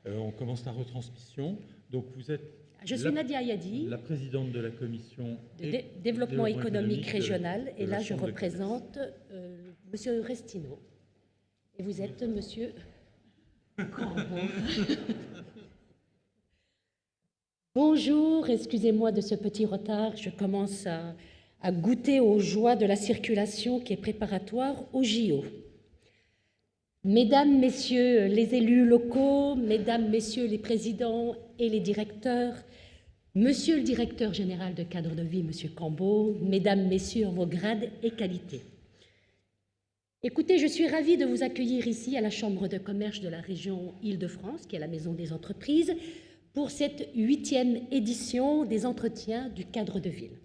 On commence la retransmission. Donc vous êtes Je suis Nadia Ayadi, la présidente de la commission développement économique régional, de et la là je Chambre de représente Monsieur Restino. Et vous êtes Monsieur Cambon. Bonjour, excusez-moi de ce petit retard, je commence à goûter aux joies de la circulation qui est préparatoire au JO. Mesdames, Messieurs les élus locaux, Mesdames, Messieurs les présidents et les directeurs, Monsieur le directeur général de Cadre de Vie, Monsieur Cambo, Mesdames, Messieurs en vos grades et qualités. Écoutez, je suis ravie de vous accueillir ici à la Chambre de commerce de la région Île-de-France, qui est la maison des entreprises, pour cette 8e édition des entretiens du Cadre de Ville.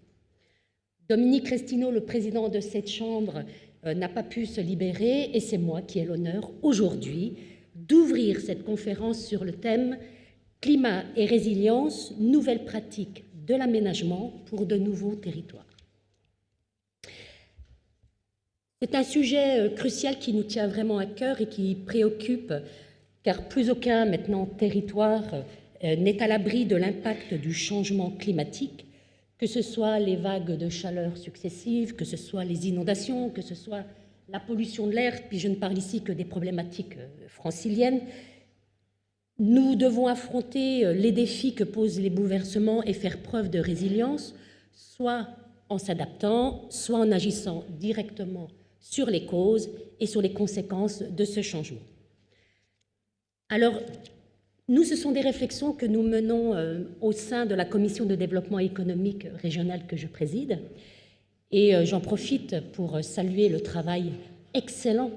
Dominique Restino, le président de cette chambre, n'a pas pu se libérer et c'est moi qui ai l'honneur aujourd'hui d'ouvrir cette conférence sur le thème « Climat et résilience, nouvelles pratiques de l'aménagement pour de nouveaux territoires ». C'est un sujet crucial qui nous tient vraiment à cœur et qui préoccupe, car plus aucun maintenant territoire n'est à l'abri de l'impact du changement climatique, que ce soit les vagues de chaleur successives, que ce soit les inondations, que ce soit la pollution de l'air, puis je ne parle ici que des problématiques franciliennes. Nous devons affronter les défis que posent les bouleversements et faire preuve de résilience, soit en s'adaptant, soit en agissant directement sur les causes et sur les conséquences de ce changement. Alors, nous, ce sont des réflexions que nous menons au sein de la Commission de développement économique régional que je préside. Et j'en profite pour saluer le travail excellent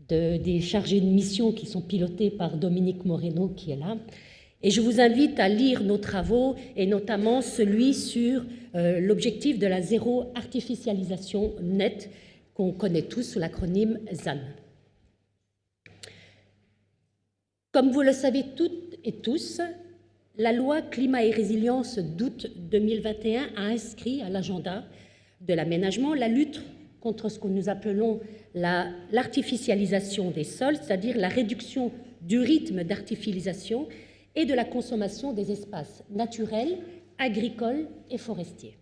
des chargés de mission qui sont pilotés par Dominique Moreno, qui est là. Et je vous invite à lire nos travaux, et notamment celui sur l'objectif de la zéro artificialisation nette, qu'on connaît tous sous l'acronyme ZAN. Comme vous le savez toutes et tous, la loi Climat et résilience d'août 2021 a inscrit à l'agenda de l'aménagement la lutte contre ce que nous appelons l'artificialisation des sols, c'est-à-dire la réduction du rythme d'artificialisation et de la consommation des espaces naturels, agricoles et forestiers.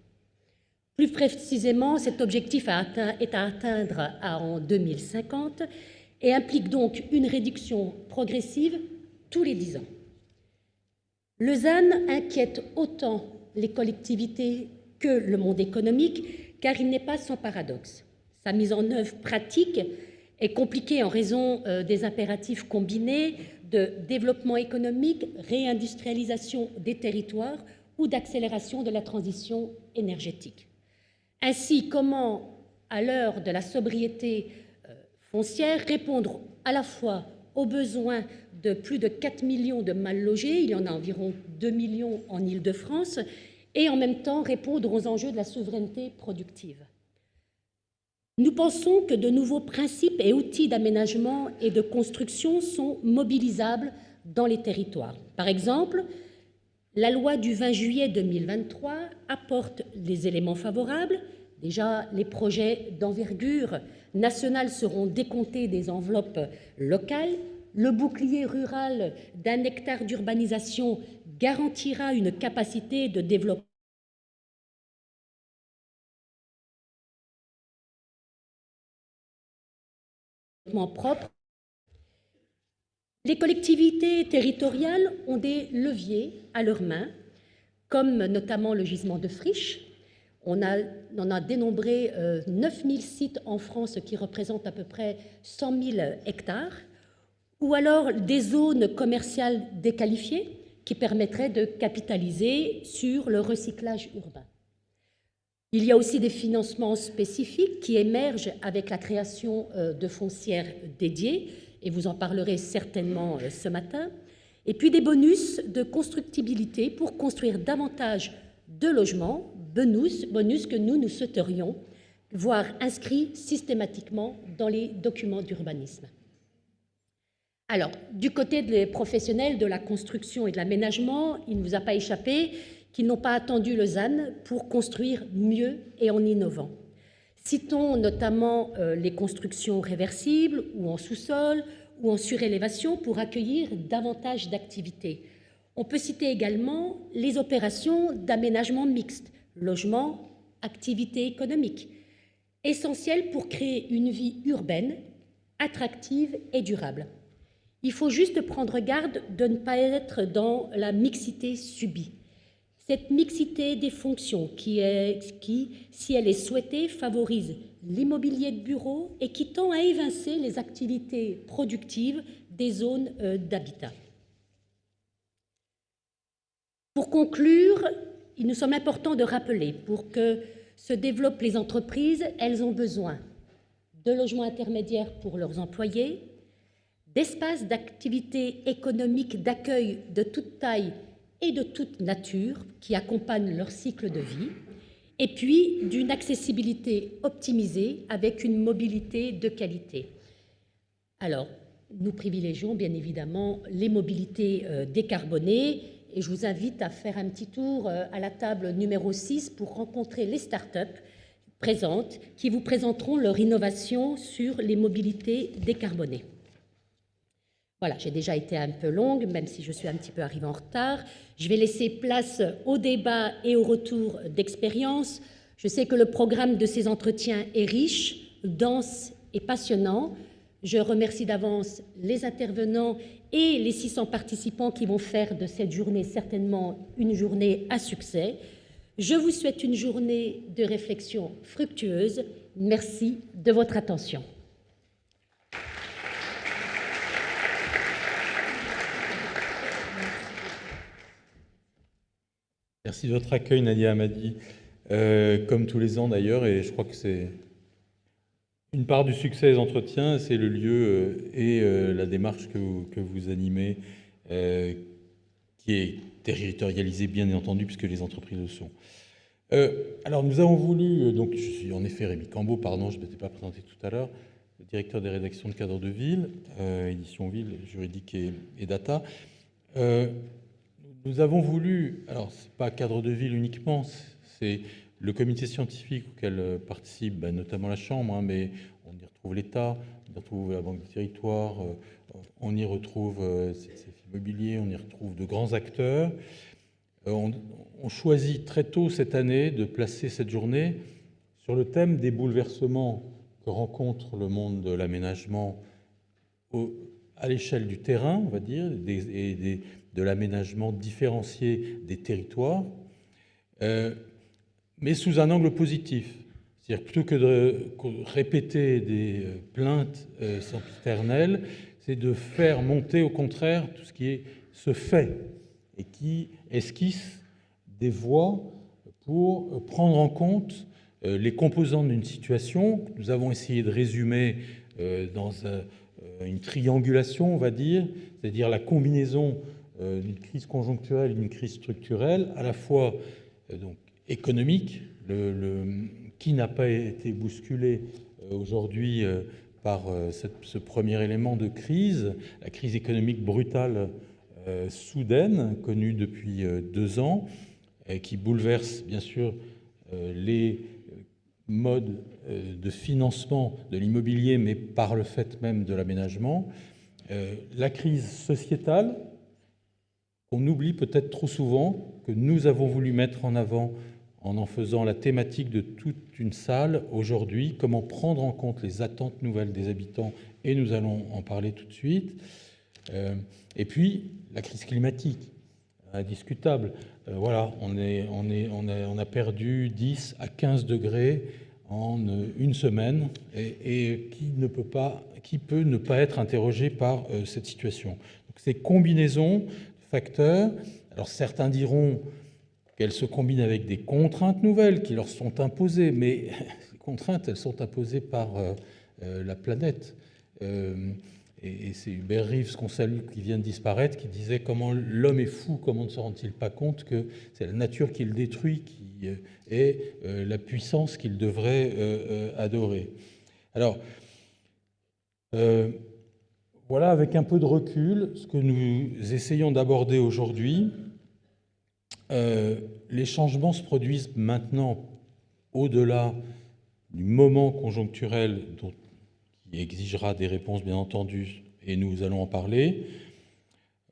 Plus précisément, cet objectif est à atteindre en 2050 et implique donc une réduction progressive tous les 10 ans. Le ZAN inquiète autant les collectivités que le monde économique, car il n'est pas sans paradoxe. Sa mise en œuvre pratique est compliquée en raison des impératifs combinés de développement économique, réindustrialisation des territoires ou d'accélération de la transition énergétique. Ainsi, comment, à l'heure de la sobriété foncière, répondre à la fois aux besoins de plus de 4 millions de mal logés, il y en a environ 2 millions en Île-de-France, et en même temps répondre aux enjeux de la souveraineté productive. Nous pensons que de nouveaux principes et outils d'aménagement et de construction sont mobilisables dans les territoires. Par exemple, la loi du 20 juillet 2023 apporte les éléments favorables. Déjà, les projets d'envergure nationale seront décomptés des enveloppes locales. Le bouclier rural d'1 hectare d'urbanisation garantira une capacité de développement propre. Les collectivités territoriales ont des leviers à leurs mains, comme notamment le gisement de friches. On en a dénombré 9000 sites en France qui représentent à peu près 100 000 hectares, ou alors des zones commerciales déqualifiées qui permettraient de capitaliser sur le recyclage urbain. Il y a aussi des financements spécifiques qui émergent avec la création de foncières dédiées, et vous en parlerez certainement ce matin, et puis des bonus de constructibilité pour construire davantage de logements, bonus que nous souhaiterions voir inscrits systématiquement dans les documents d'urbanisme. Alors, du côté des professionnels de la construction et de l'aménagement, il ne vous a pas échappé qu'ils n'ont pas attendu le ZAN pour construire mieux et en innovant. Citons notamment les constructions réversibles ou en sous-sol, ou en surélévation pour accueillir davantage d'activités. On peut citer également les opérations d'aménagement mixte, logement, activités économiques, essentielles pour créer une vie urbaine, attractive et durable. Il faut juste prendre garde de ne pas être dans la mixité subie. Cette mixité des fonctions qui, si elle est souhaitée, favorise l'immobilier de bureau et qui tend à évincer les activités productives des zones d'habitat. Pour conclure, il nous semble important de rappeler, pour que se développent les entreprises, elles ont besoin de logements intermédiaires pour leurs employés, d'espaces d'activité économique d'accueil de toute taille et de toute nature qui accompagnent leur cycle de vie, et puis d'une accessibilité optimisée avec une mobilité de qualité. Alors, nous privilégions bien évidemment les mobilités décarbonées, et je vous invite à faire un petit tour à la table numéro 6 pour rencontrer les startups présentes qui vous présenteront leur innovation sur les mobilités décarbonées. Voilà, j'ai déjà été un peu longue, même si je suis un petit peu arrivée en retard. Je vais laisser place au débat et au retour d'expérience. Je sais que le programme de ces entretiens est riche, dense et passionnant. Je remercie d'avance les intervenants et les 600 participants qui vont faire de cette journée certainement une journée à succès. Je vous souhaite une journée de réflexion fructueuse. Merci de votre attention. Merci de votre accueil, Nadia Hamadi, comme tous les ans d'ailleurs, et je crois que c'est une part du succès des entretiens, c'est le lieu et la démarche que vous animez, qui est territorialisée bien entendu, puisque les entreprises le sont. Alors nous avons voulu, donc je suis en effet Rémi Cambeau, pardon, je ne m'étais pas présenté tout à l'heure, le directeur des rédactions de Cadre de Ville, édition Ville, juridique et data. Nous avons voulu, alors c'est pas Cadre de Ville uniquement, c'est le comité scientifique auquel participe notamment la Chambre, mais on y retrouve l'État, on y retrouve la Banque du Territoire, on y retrouve CCF Immobilier, on y retrouve de grands acteurs. On choisit très tôt cette année de placer cette journée sur le thème des bouleversements que rencontre le monde de l'aménagement à l'échelle du terrain, on va dire, de l'aménagement différencié des territoires, mais sous un angle positif. C'est-à-dire plutôt que de répéter des plaintes sempiternelles, c'est de faire monter au contraire tout ce qui se fait et qui esquisse des voies pour prendre en compte les composantes d'une situation que nous avons essayé de résumer dans une triangulation, on va dire, c'est-à-dire la combinaison d'une crise conjoncturelle et d'une crise structurelle, à la fois donc, économique, qui n'a pas été bousculé aujourd'hui par ce premier élément de crise, la crise économique brutale, soudaine, connue depuis 2 ans, qui bouleverse bien sûr les modes de financement de l'immobilier, mais par le fait même de l'aménagement, la crise sociétale, qu'on oublie peut-être trop souvent, que nous avons voulu mettre en avant en faisant la thématique de toute une salle aujourd'hui, comment prendre en compte les attentes nouvelles des habitants, et nous allons en parler tout de suite. Et puis, la crise climatique, indiscutable. Voilà, on a perdu 10 à 15 degrés en une semaine, et qui peut ne pas être interrogé par cette situation. Donc, ces combinaisons de facteurs, alors certains diront qu'elles se combinent avec des contraintes nouvelles qui leur sont imposées, mais ces contraintes, elles sont imposées par la planète. Et c'est Hubert Reeves, qu'on salue, qui vient de disparaître, qui disait comment l'homme est fou, comment ne se rend-il pas compte que c'est la nature qui le détruit, qui est la puissance qu'il devrait adorer. Alors, voilà, avec un peu de recul, ce que nous essayons d'aborder aujourd'hui. Les changements se produisent maintenant au-delà du moment conjoncturel qui exigera des réponses, bien entendu, et nous allons en parler.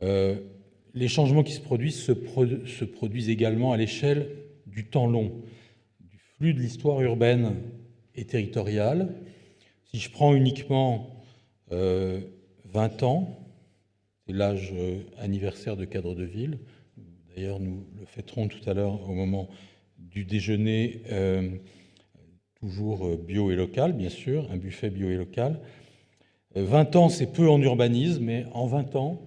Les changements qui se produisent également à l'échelle du temps long, du flux de l'histoire urbaine et territoriale. Si je prends uniquement 20 ans, c'est l'âge anniversaire de Cadre de Ville. D'ailleurs, nous le fêterons tout à l'heure au moment du déjeuner, toujours bio et local, bien sûr, un buffet bio et local. 20 ans, c'est peu en urbanisme, mais en 20 ans,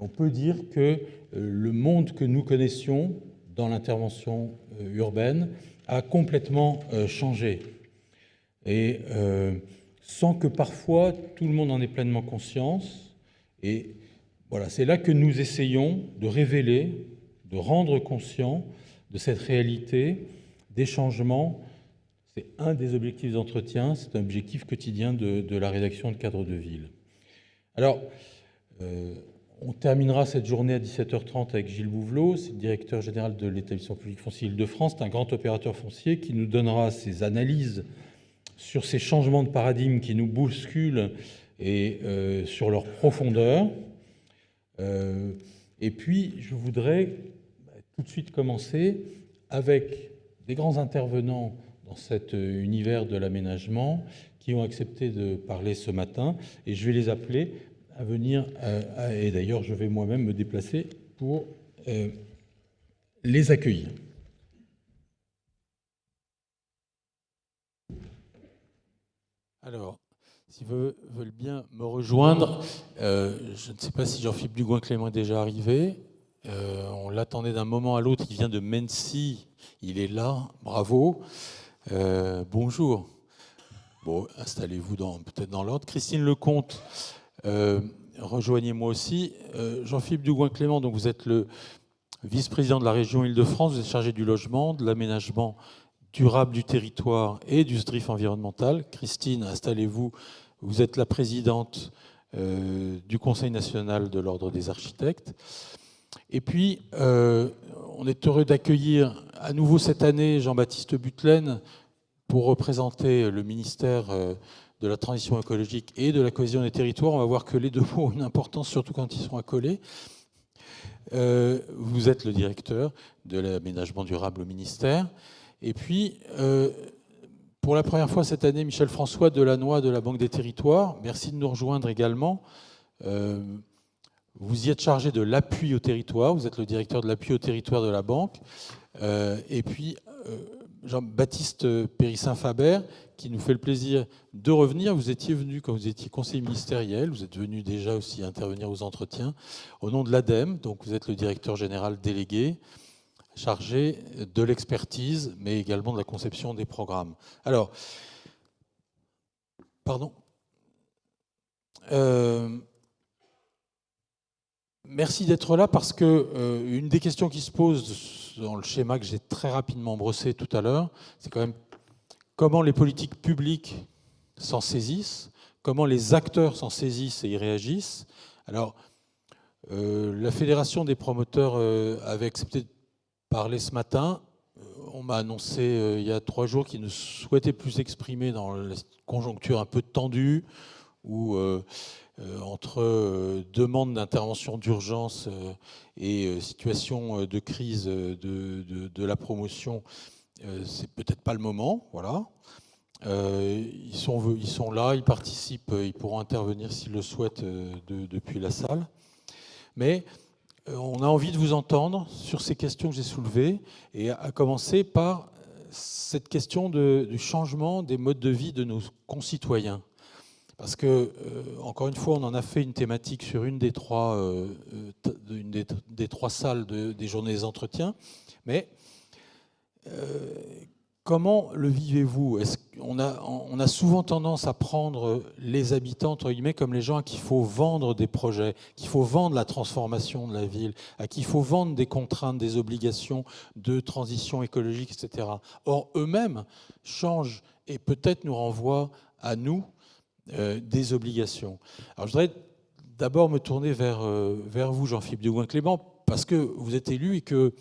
on peut dire que le monde que nous connaissions dans l'intervention urbaine a complètement changé. Et sans que parfois tout le monde en ait pleinement conscience. Et voilà, c'est là que nous essayons de révéler, de rendre conscient de cette réalité, des changements. C'est un des objectifs d'entretien, c'est un objectif quotidien de la rédaction de Cadre de Ville. Alors, on terminera cette journée à 17h30 avec Gilles Bouvelot, c'est le directeur général de l'établissement public foncier Île-de-France. C'est un grand opérateur foncier qui nous donnera ses analyses sur ces changements de paradigme qui nous bousculent et sur leur profondeur. Et puis, je voudrais tout de suite commencer avec des grands intervenants dans cet univers de l'aménagement qui ont accepté de parler ce matin, et je vais les appeler à venir, et d'ailleurs je vais moi-même me déplacer pour les accueillir. Alors, s'ils veulent bien me rejoindre, je ne sais pas si Jean-Philippe Dugouin-Clément est déjà arrivé, on l'attendait d'un moment à l'autre, il vient de Mency, il est là, bravo. Bonjour. Bon, installez-vous peut-être dans l'ordre. Christine Lecomte, rejoignez-moi aussi. Jean-Philippe Dugouin-Clément, donc vous êtes le vice-président de la région Île-de-France, vous êtes chargé du logement, de l'aménagement durable du territoire et du SDRIF environnemental. Christine, installez-vous, vous êtes la présidente du Conseil national de l'Ordre des architectes. Et puis, on est heureux d'accueillir à nouveau cette année Jean-Baptiste Butelaine pour représenter le ministère de la Transition écologique et de la cohésion des territoires. On va voir que les deux mots ont une importance, surtout quand ils sont accolés. Vous êtes le directeur de l'aménagement durable au ministère. Et puis, pour la première fois cette année, Michel-François Delannoy de la Banque des Territoires. Merci de nous rejoindre également. Vous y êtes chargé de l'appui au territoire, vous êtes le directeur de l'appui au territoire de la banque. Et puis Jean-Baptiste Périssin-Faber, qui nous fait le plaisir de revenir. Vous étiez venu quand vous étiez conseiller ministériel, vous êtes venu déjà aussi intervenir aux entretiens au nom de l'ADEME, donc vous êtes le directeur général délégué, chargé de l'expertise, mais également de la conception des programmes. Alors, pardon. Merci d'être là parce que une des questions qui se pose dans le schéma que j'ai très rapidement brossé tout à l'heure, c'est quand même comment les politiques publiques s'en saisissent, comment les acteurs s'en saisissent et y réagissent. Alors, la Fédération des promoteurs avait accepté de parler ce matin. On m'a annoncé il y a 3 jours qu'ils ne souhaitaient plus s'exprimer dans la conjoncture un peu tendue où entre demande d'intervention d'urgence et situation de crise de la promotion, c'est peut-être pas le moment. Voilà. Ils sont là, ils participent, ils pourront intervenir s'ils le souhaitent depuis la salle. Mais on a envie de vous entendre sur ces questions que j'ai soulevées, et à commencer par cette question du changement des modes de vie de nos concitoyens. Parce que, encore une fois, on en a fait une thématique sur une des 3 salles des journées des entretiens. Mais comment le vivez-vous ? On a souvent tendance à prendre les habitants, entre guillemets, comme les gens à qui il faut vendre des projets, qu'il faut vendre la transformation de la ville, à qui il faut vendre des contraintes, des obligations de transition écologique, etc. Or, eux-mêmes changent et peut-être nous renvoient à nous des obligations. Alors, je voudrais d'abord me tourner vers vous, Jean-Philippe Dugouin-Clément, parce que vous êtes élu et que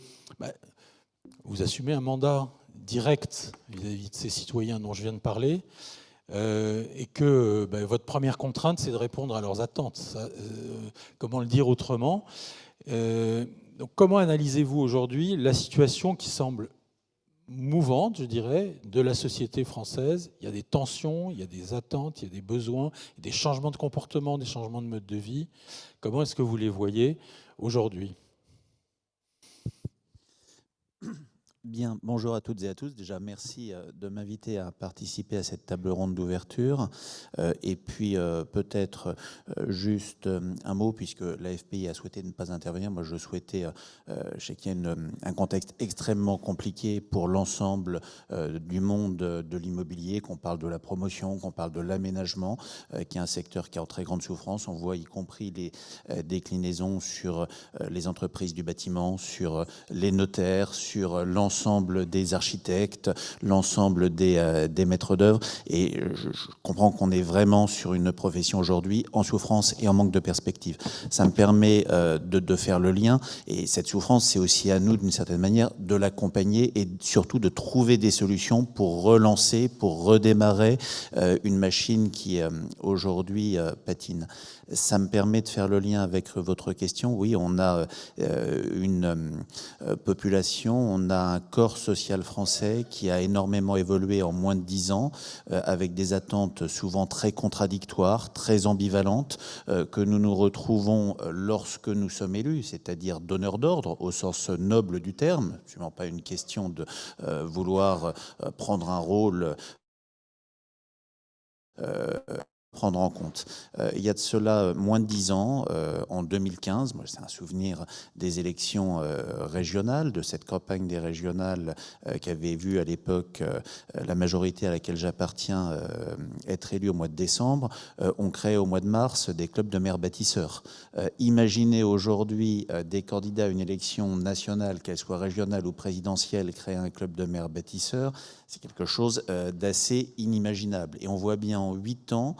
vous assumez un mandat direct vis-à-vis de ces citoyens dont je viens de parler. et que votre première contrainte, c'est de répondre à leurs attentes. Ça, comment le dire autrement? Donc, comment analysez-vous aujourd'hui la situation qui semble mouvante, je dirais, de la société française? Il y a des tensions, il y a des attentes, il y a des besoins, des changements de comportement, des changements de mode de vie. Comment est-ce que vous les voyez aujourd'hui? Bien, bonjour à toutes et à tous. Déjà, merci de m'inviter à participer à cette table ronde d'ouverture. Et puis, peut-être juste un mot, puisque la FPI a souhaité ne pas intervenir. Moi, je souhaitais, je sais qu'il y a un contexte extrêmement compliqué pour l'ensemble du monde de l'immobilier, qu'on parle de la promotion, qu'on parle de l'aménagement, qui est un secteur qui est en très grande souffrance. On voit y compris les déclinaisons sur les entreprises du bâtiment, sur les notaires, sur l'ensemble des architectes, l'ensemble des maîtres d'œuvre. Et je comprends qu'on est vraiment sur une profession aujourd'hui en souffrance et en manque de perspective. Ça me permet de faire le lien. Et cette souffrance, c'est aussi à nous, d'une certaine manière, de l'accompagner et surtout de trouver des solutions pour relancer, pour redémarrer une machine qui aujourd'hui patine. Ça me permet de faire le lien avec votre question. Oui, on a une population, on a un corps social français qui a énormément évolué en moins de 10 ans, avec des attentes souvent très contradictoires, très ambivalentes, que nous nous retrouvons lorsque nous sommes élus, c'est-à-dire donneurs d'ordre au sens noble du terme. Absolument pas une question de vouloir prendre un rôle prendre en compte. Il y a de cela moins de 10 ans, en 2015, moi c'est un souvenir des élections régionales, de cette campagne des régionales qui avait vu à l'époque la majorité à laquelle j'appartiens être élue au mois de décembre. On crée au mois de mars des clubs de maires bâtisseurs. Imaginez aujourd'hui des candidats à une élection nationale, qu'elle soit régionale ou présidentielle, créer un club de maires bâtisseurs, c'est quelque chose d'assez inimaginable. Et on voit bien en 8 ans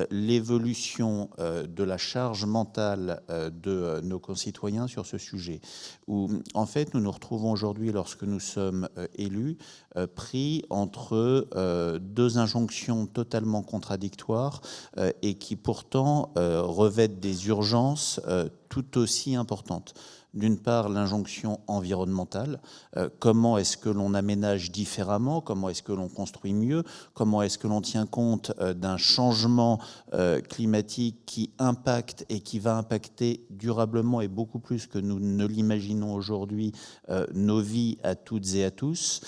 l'évolution de la charge mentale de nos concitoyens sur ce sujet. Où, en fait, nous nous retrouvons aujourd'hui, lorsque nous sommes élus, pris entre deux injonctions totalement contradictoires et qui pourtant revêtent des urgences tout aussi importantes. D'une part, l'injonction environnementale. Comment est-ce que l'on aménage différemment? Comment est-ce que l'on construit mieux? Comment est-ce que l'on tient compte d'un changement climatique qui impacte et qui va impacter durablement et beaucoup plus que nous ne l'imaginons aujourd'hui nos vies à toutes et à tous?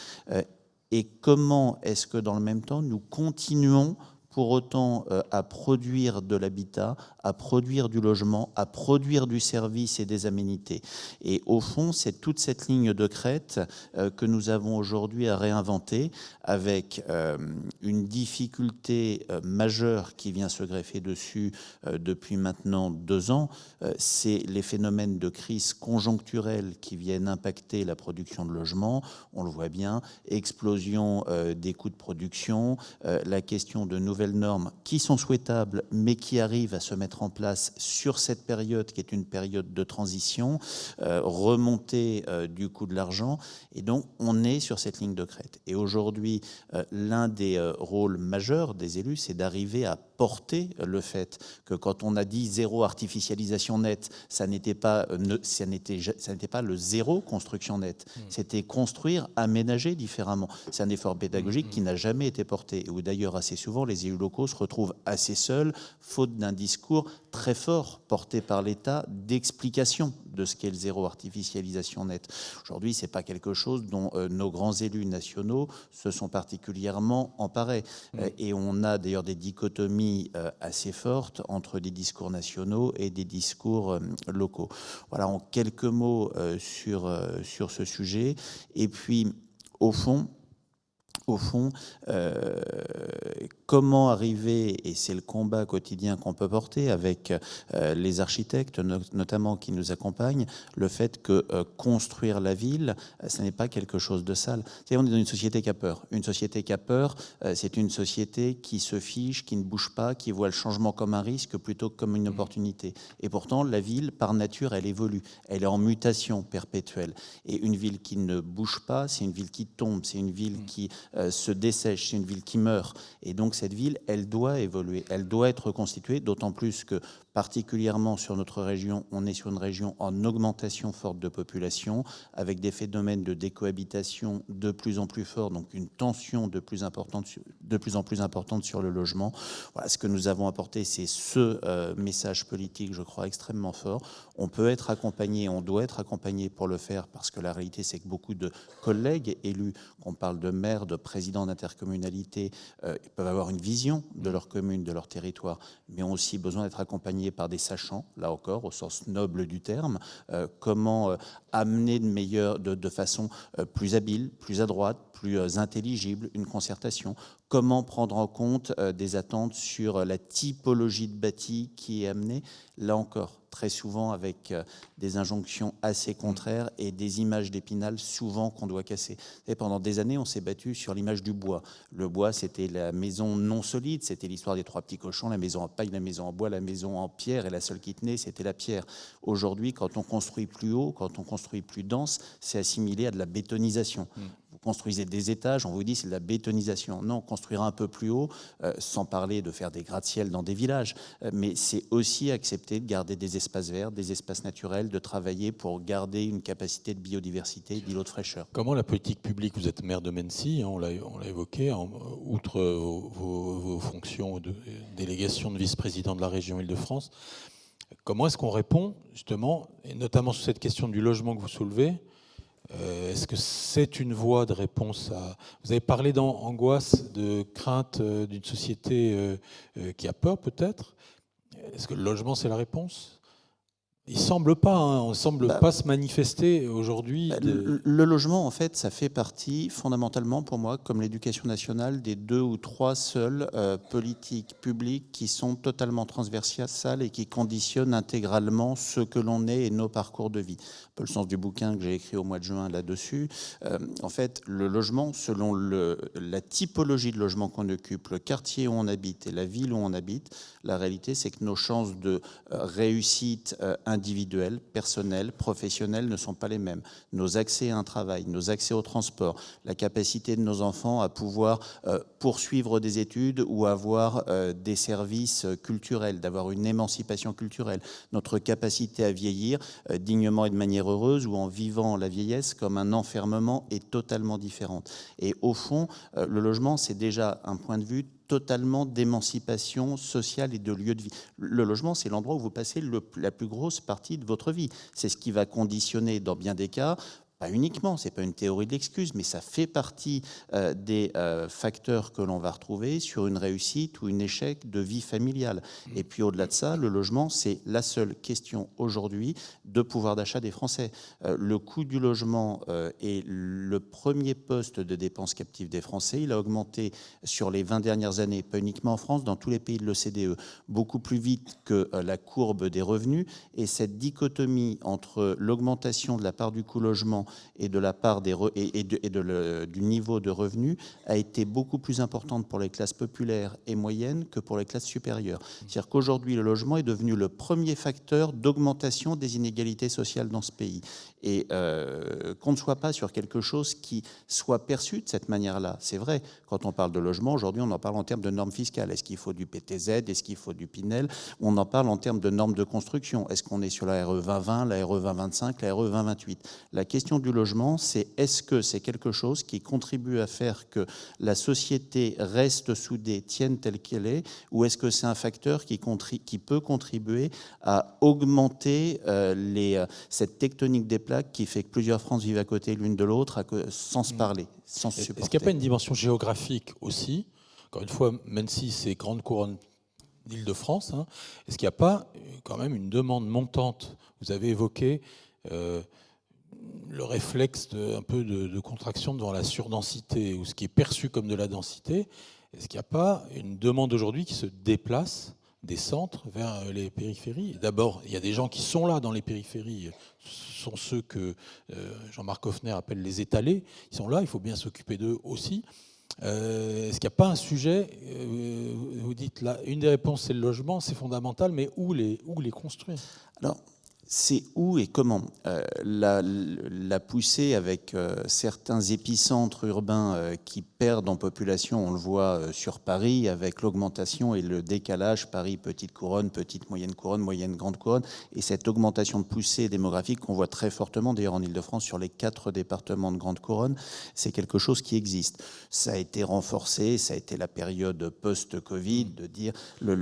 Et comment est-ce que dans le même temps, nous continuons pour autant à produire de l'habitat, à produire du logement, à produire du service et des aménités. Et au fond, c'est toute cette ligne de crête que nous avons aujourd'hui à réinventer, avec une difficulté majeure qui vient se greffer dessus depuis maintenant 2 ans. C'est les phénomènes de crise conjoncturelle qui viennent impacter la production de logements. On le voit bien, explosion des coûts de production, la question de nouvelles normes qui sont souhaitables, mais qui arrivent à se mettre en place sur cette période qui est une période de transition, remontée du coût de l'argent. Et donc, on est sur cette ligne de crête. Et aujourd'hui, l'un des rôles majeurs des élus, c'est d'arriver à porter le fait que quand on a dit zéro artificialisation nette, ça n'était pas le zéro construction nette. C'était construire, aménager différemment. C'est un effort pédagogique qui n'a jamais été porté, où d'ailleurs assez souvent les élus locaux se retrouvent assez seuls, faute d'un discours très fort porté par l'État d'explication de ce qu'est le zéro artificialisation nette. Aujourd'hui, ce n'est pas quelque chose dont nos grands élus nationaux se sont particulièrement emparés. Et on a d'ailleurs des dichotomies assez fortes entre des discours nationaux et des discours locaux. Voilà, en quelques mots sur ce sujet. Et puis, au fond, comment arriver, et c'est le combat quotidien qu'on peut porter avec les architectes, notamment qui nous accompagnent, le fait que construire la ville, ce n'est pas quelque chose de sale. C'est-à-dire, on est dans une société qui a peur. Une société qui a peur, c'est une société qui se fiche, qui ne bouge pas, qui voit le changement comme un risque plutôt que comme une opportunité. Et pourtant, la ville, par nature, elle évolue. Elle est en mutation perpétuelle. Et une ville qui ne bouge pas, c'est une ville qui tombe, c'est une ville qui se dessèche, c'est une ville qui meurt. Et donc, donc cette ville, elle doit évoluer, elle doit être reconstituée, d'autant plus que particulièrement sur notre région, on est sur une région en augmentation forte de population, avec des phénomènes de décohabitation de plus en plus forts, donc une tension de plus en plus importante sur le logement. Voilà, ce que nous avons apporté, c'est ce message politique, je crois, extrêmement fort. On peut être accompagné, on doit être accompagné pour le faire, parce que la réalité, c'est que beaucoup de collègues élus, qu'on parle de maires, de présidents d'intercommunalités, ils peuvent avoir une vision de leur commune, de leur territoire, mais ont aussi besoin d'être accompagnés par des sachants, là encore, au sens noble du terme, comment amener de façon plus habile, plus à droite, plus intelligible, une concertation, comment prendre en compte des attentes sur la typologie de bâti qui est amenée, là encore, très souvent avec des injonctions assez contraires et des images d'Épinal souvent qu'on doit casser. Et pendant des années, on s'est battu sur l'image du bois. Le bois, c'était la maison non solide, c'était l'histoire des trois petits cochons, la maison en paille, la maison en bois, la maison en pierre, et la seule qui tenait, c'était la pierre. Aujourd'hui, quand on construit plus haut, quand on construit plus dense, c'est assimilé à de la bétonisation. Vous construisez des étages, on vous dit c'est de la bétonisation. Non, construire un peu plus haut, sans parler de faire des gratte-ciel dans des villages, mais c'est aussi accepter de garder des espaces verts, des espaces naturels, de travailler pour garder une capacité de biodiversité, d'îlot de fraîcheur. Comment la politique publique, vous êtes maire de Mennecy, on l'a évoqué, outre vos fonctions de délégation de vice-président de la région Île-de-France, comment est-ce qu'on répond justement, et notamment sur cette question du logement que vous soulevez, est-ce que c'est une voie de réponse à... Vous avez parlé d'angoisse, de crainte d'une société qui a peur peut-être. Est-ce que le logement, c'est la réponse ? Il semble pas, hein, on ne semble pas se manifester aujourd'hui. Le logement, en fait, ça fait partie fondamentalement pour moi, comme l'éducation nationale, des 2 ou 3 seules politiques publiques qui sont totalement transversales et qui conditionnent intégralement ce que l'on est et nos parcours de vie. Un peu le sens du bouquin que j'ai écrit au mois de juin là-dessus. En fait, le logement, selon la typologie de logement qu'on occupe, le quartier où on habite et la ville où on habite, la réalité, c'est que nos chances de réussite individuelles, personnelles, professionnelles ne sont pas les mêmes. Nos accès à un travail, nos accès au transport, la capacité de nos enfants à pouvoir poursuivre des études ou avoir des services culturels, d'avoir une émancipation culturelle, notre capacité à vieillir dignement et de manière heureuse ou en vivant la vieillesse comme un enfermement est totalement différente. Et au fond, le logement, c'est déjà un point de vue totalement d'émancipation sociale et de lieu de vie. Le logement, c'est l'endroit où vous passez la plus grosse partie de votre vie. C'est ce qui va conditionner, dans bien des cas, pas uniquement, ce n'est pas une théorie de l'excuse, mais ça fait partie des facteurs que l'on va retrouver sur une réussite ou un échec de vie familiale. Et puis au-delà de ça, le logement, c'est la seule question aujourd'hui de pouvoir d'achat des Français. Le coût du logement est le premier poste de dépenses captives des Français. Il a augmenté sur les 20 dernières années, pas uniquement en France, dans tous les pays de l'OCDE, beaucoup plus vite que la courbe des revenus. Et cette dichotomie entre l'augmentation de la part du coût logement et de la part du niveau de revenus a été beaucoup plus importante pour les classes populaires et moyennes que pour les classes supérieures. C'est-à-dire qu'aujourd'hui, le logement est devenu le premier facteur d'augmentation des inégalités sociales dans ce pays. Et qu'on ne soit pas sur quelque chose qui soit perçu de cette manière-là. C'est vrai, quand on parle de logement, aujourd'hui, on en parle en termes de normes fiscales. Est-ce qu'il faut du PTZ? Est-ce qu'il faut du Pinel? On en parle en termes de normes de construction. Est-ce qu'on est sur la RE 2020, la RE 2025, la RE 2028? La question du logement, c'est est-ce que c'est quelque chose qui contribue à faire que la société reste soudée, tienne telle qu'elle est, ou est-ce que c'est un facteur qui peut contribuer à augmenter cette tectonique des plaques qui fait que plusieurs France vivent à côté l'une de l'autre sans se parler, sans se supporter? Est-ce qu'il n'y a pas une dimension géographique aussi? Encore une fois, même si c'est grande couronne d'Île-de-France, hein, est-ce qu'il n'y a pas quand même une demande montante? Vous avez évoqué le réflexe un peu de contraction devant la surdensité ou ce qui est perçu comme de la densité. Est-ce qu'il n'y a pas une demande aujourd'hui qui se déplace des centres vers les périphéries? D'abord, il y a des gens qui sont là dans les périphéries. Ce sont ceux que Jean-Marc Hoffner appelle les étalés. Ils sont là, il faut bien s'occuper d'eux aussi. Est-ce qu'il n'y a pas un sujet, vous dites là, une des réponses c'est le logement, c'est fondamental, mais où les construire? Alors, C'est où et comment. La poussée avec certains épicentres urbains qui perdent en population, on le voit sur Paris, avec l'augmentation et le décalage Paris petite couronne, petite moyenne couronne, moyenne grande couronne, et cette augmentation de poussée démographique qu'on voit très fortement, d'ailleurs en Ile-de-France, sur les 4 départements de grande couronne, c'est quelque chose qui existe. Ça a été renforcé, ça a été la période post-Covid, de dire, moi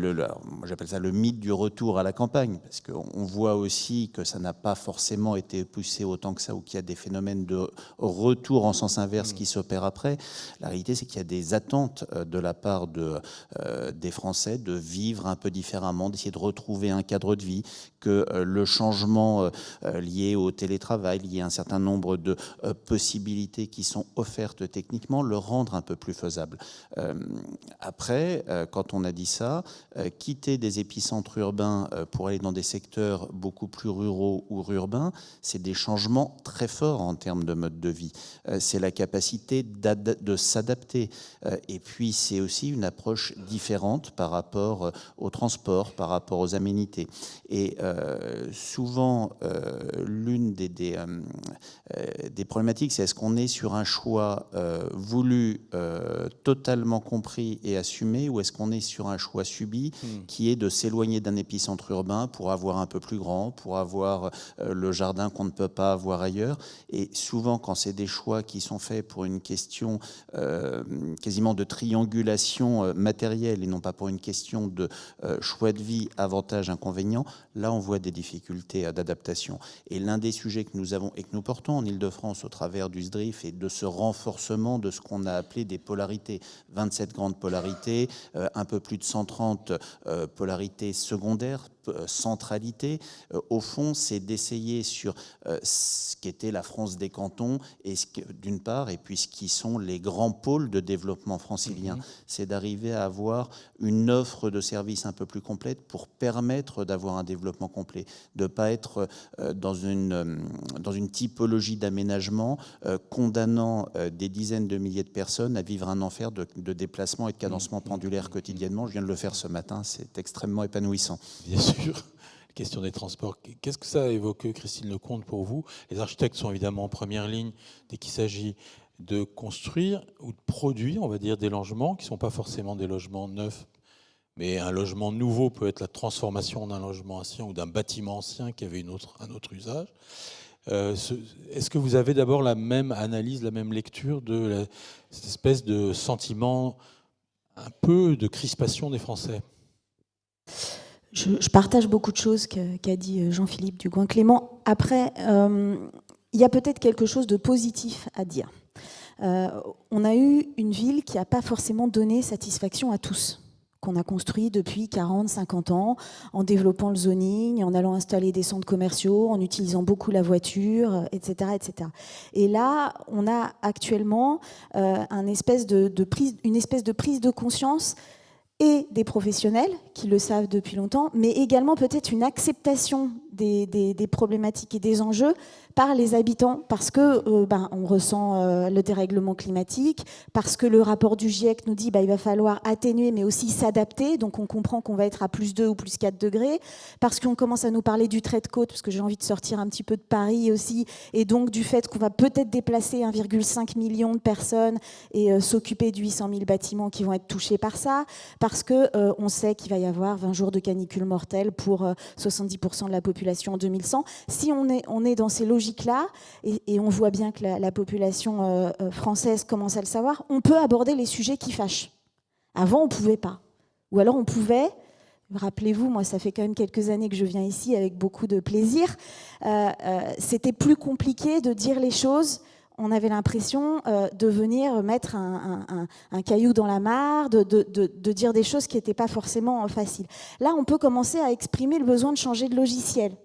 j'appelle ça le mythe du retour à la campagne, parce qu'on voit aussi que ça n'a pas forcément été poussé autant que ça, ou qu'il y a des phénomènes de retour en sens inverse qui s'opèrent après. La réalité, c'est qu'il y a des attentes de la part des Français de vivre un peu différemment, d'essayer de retrouver un cadre de vie, que le changement lié au télétravail, lié à un certain nombre de possibilités qui sont offertes techniquement, le rendre un peu plus faisable. Après, quand on a dit ça, quitter des épicentres urbains pour aller dans des secteurs beaucoup plus ruraux ou urbains, c'est des changements très forts en termes de mode de vie. C'est la capacité de s'adapter. Et puis, c'est aussi une approche différente par rapport au transport, par rapport aux aménités. Et souvent, l'une des problématiques, c'est est-ce qu'on est sur un choix voulu, totalement compris et assumé, ou est-ce qu'on est sur un choix subi qui est de s'éloigner d'un épicentre urbain pour avoir un peu plus grand, pour avoir le jardin qu'on ne peut pas avoir ailleurs. Et souvent, quand c'est des choix qui sont faits pour une question quasiment de triangulation matérielle et non pas pour une question de choix de vie, avantages, inconvénients, là, on voit des difficultés d'adaptation. Et l'un des sujets que nous avons et que nous portons en Ile-de-France au travers du SDRIF et de ce renforcement de ce qu'on a appelé des polarités, 27 grandes polarités, un peu plus de 130 polarités secondaires, centralité, au fond, c'est d'essayer sur ce qu'était la France des cantons, et d'une part, et puis ce qui sont les grands pôles de développement francilien. C'est d'arriver à avoir une offre de services un peu plus complète pour permettre d'avoir un développement complet, de ne pas être dans une typologie d'aménagement condamnant des dizaines de milliers de personnes à vivre un enfer de déplacement et de cadencement pendulaire quotidiennement. Je viens de le faire ce matin, c'est extrêmement épanouissant. Bien sûr. Question des transports. Qu'est-ce que ça a évoqué, Christine Lecomte, pour vous? Les architectes sont évidemment en première ligne dès qu'il s'agit de construire ou de produire, on va dire, des logements qui ne sont pas forcément des logements neufs, mais un logement nouveau peut être la transformation d'un logement ancien ou d'un bâtiment ancien qui avait un autre usage. Est-ce que vous avez d'abord la même analyse, la même lecture de cette espèce de sentiment un peu de crispation des Français? Je partage beaucoup de choses qu'a dit Jean-Philippe Dugoin-Clément. Après, il y a peut-être quelque chose de positif à dire. On a eu une ville qui n'a pas forcément donné satisfaction à tous, qu'on a construit depuis 40, 50 ans, en développant le zoning, en allant installer des centres commerciaux, en utilisant beaucoup la voiture, etc. etc. Et là, on a actuellement une espèce de prise de conscience et des professionnels qui le savent depuis longtemps, mais également peut-être une acceptation des problématiques et des enjeux par les habitants, parce que on ressent le dérèglement climatique, parce que le rapport du GIEC nous dit il va falloir atténuer mais aussi s'adapter, donc on comprend qu'on va être à plus 2 ou plus 4 degrés, parce qu'on commence à nous parler du trait de côte, parce que j'ai envie de sortir un petit peu de Paris aussi, et donc du fait qu'on va peut-être déplacer 1,5 million de personnes et s'occuper de 800 000 bâtiments qui vont être touchés par ça, parce qu'on sait qu'il va y avoir 20 jours de canicule mortelle pour 70% de la population en 2100. Si on est dans ces logiques-là, et on voit bien que la population française commence à le savoir, on peut aborder les sujets qui fâchent. Avant, on ne pouvait pas. Ou alors on pouvait... Rappelez-vous, moi, ça fait quand même quelques années que je viens ici avec beaucoup de plaisir. C'était plus compliqué de dire les choses. On avait l'impression de venir mettre un caillou dans la mare, de dire des choses qui n'étaient pas forcément faciles. Là, on peut commencer à exprimer le besoin de changer de logiciel.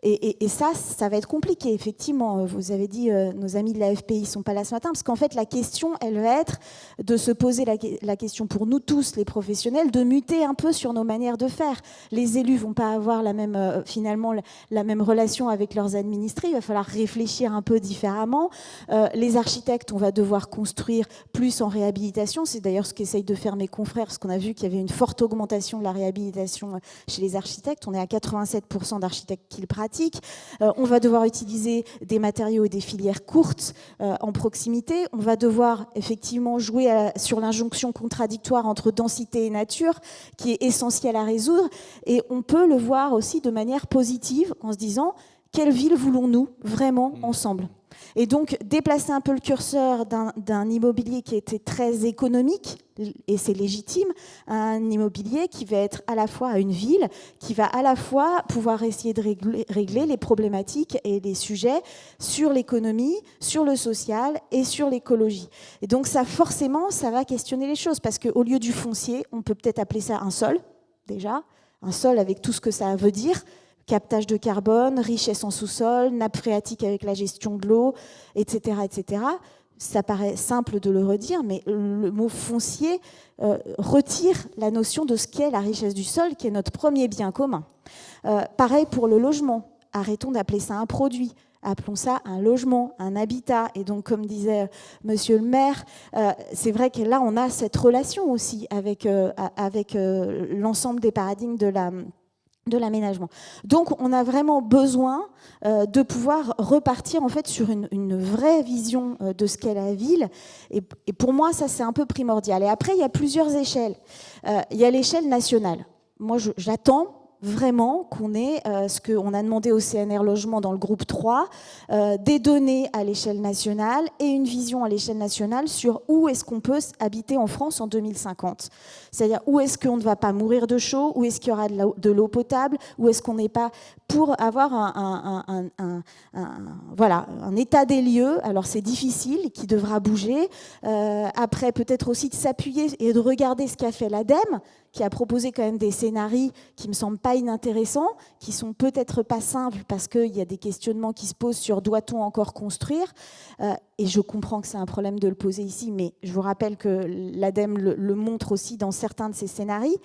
Et ça va être compliqué, effectivement. Vous avez dit, nos amis de la FPI ne sont pas là ce matin, parce qu'en fait, la question, elle va être de se poser la question pour nous tous, les professionnels, de muter un peu sur nos manières de faire. Les élus ne vont pas avoir finalement la même relation avec leurs administrés. Il va falloir réfléchir un peu différemment. Les architectes, on va devoir construire plus en réhabilitation. C'est d'ailleurs ce qu'essayent de faire mes confrères, parce qu'on a vu qu'il y avait une forte augmentation de la réhabilitation chez les architectes. On est à 87% d'architectes qui le pratiquent. pratique. On va devoir utiliser des matériaux et des filières courtes en proximité. On va devoir effectivement jouer sur l'injonction contradictoire entre densité et nature, qui est essentielle à résoudre. Et on peut le voir aussi de manière positive en se disant quelle ville voulons-nous vraiment ensemble ? Et donc, déplacer un peu le curseur d'un immobilier qui était très économique, et c'est légitime, à un immobilier qui va être à la fois à une ville, qui va à la fois pouvoir essayer de régler les problématiques et les sujets sur l'économie, sur le social et sur l'écologie. Et donc, ça, forcément, ça va questionner les choses, parce qu'au lieu du foncier, on peut peut-être appeler ça un sol, déjà, un sol avec tout ce que ça veut dire, captage de carbone, richesse en sous-sol, nappe phréatique avec la gestion de l'eau, etc., etc. Ça paraît simple de le redire, mais le mot foncier retire la notion de ce qu'est la richesse du sol, qui est notre premier bien commun. Pareil pour le logement. Arrêtons d'appeler ça un produit. Appelons ça un logement, un habitat. Et donc, comme disait monsieur le maire, c'est vrai que là, on a cette relation aussi avec l'ensemble des paradigmes de l'aménagement. Donc, on a vraiment besoin de pouvoir repartir en fait sur une vraie vision de ce qu'est la ville. Et pour moi, ça, c'est un peu primordial. Et après, il y a plusieurs échelles. Il y a l'échelle nationale. Moi, j'attends vraiment qu'on ait ce qu'on a demandé au CNR Logement dans le groupe 3, des données à l'échelle nationale et une vision à l'échelle nationale sur où est-ce qu'on peut habiter en France en 2050. C'est-à-dire où est-ce qu'on ne va pas mourir de chaud, où est-ce qu'il y aura de l'eau potable, où est-ce qu'on n'est pas pour avoir voilà, un état des lieux. Alors c'est difficile, qui devra bouger. Après, peut-être aussi de s'appuyer et de regarder ce qu'a fait l'ADEME, qui a proposé quand même des scénarios qui me semblent pas inintéressants, qui sont peut-être pas simples parce qu'il y a des questionnements qui se posent sur doit-on encore construire, et je comprends que c'est un problème de le poser ici, mais je vous rappelle que l'ADEME le montre aussi dans certains de ses scénarios.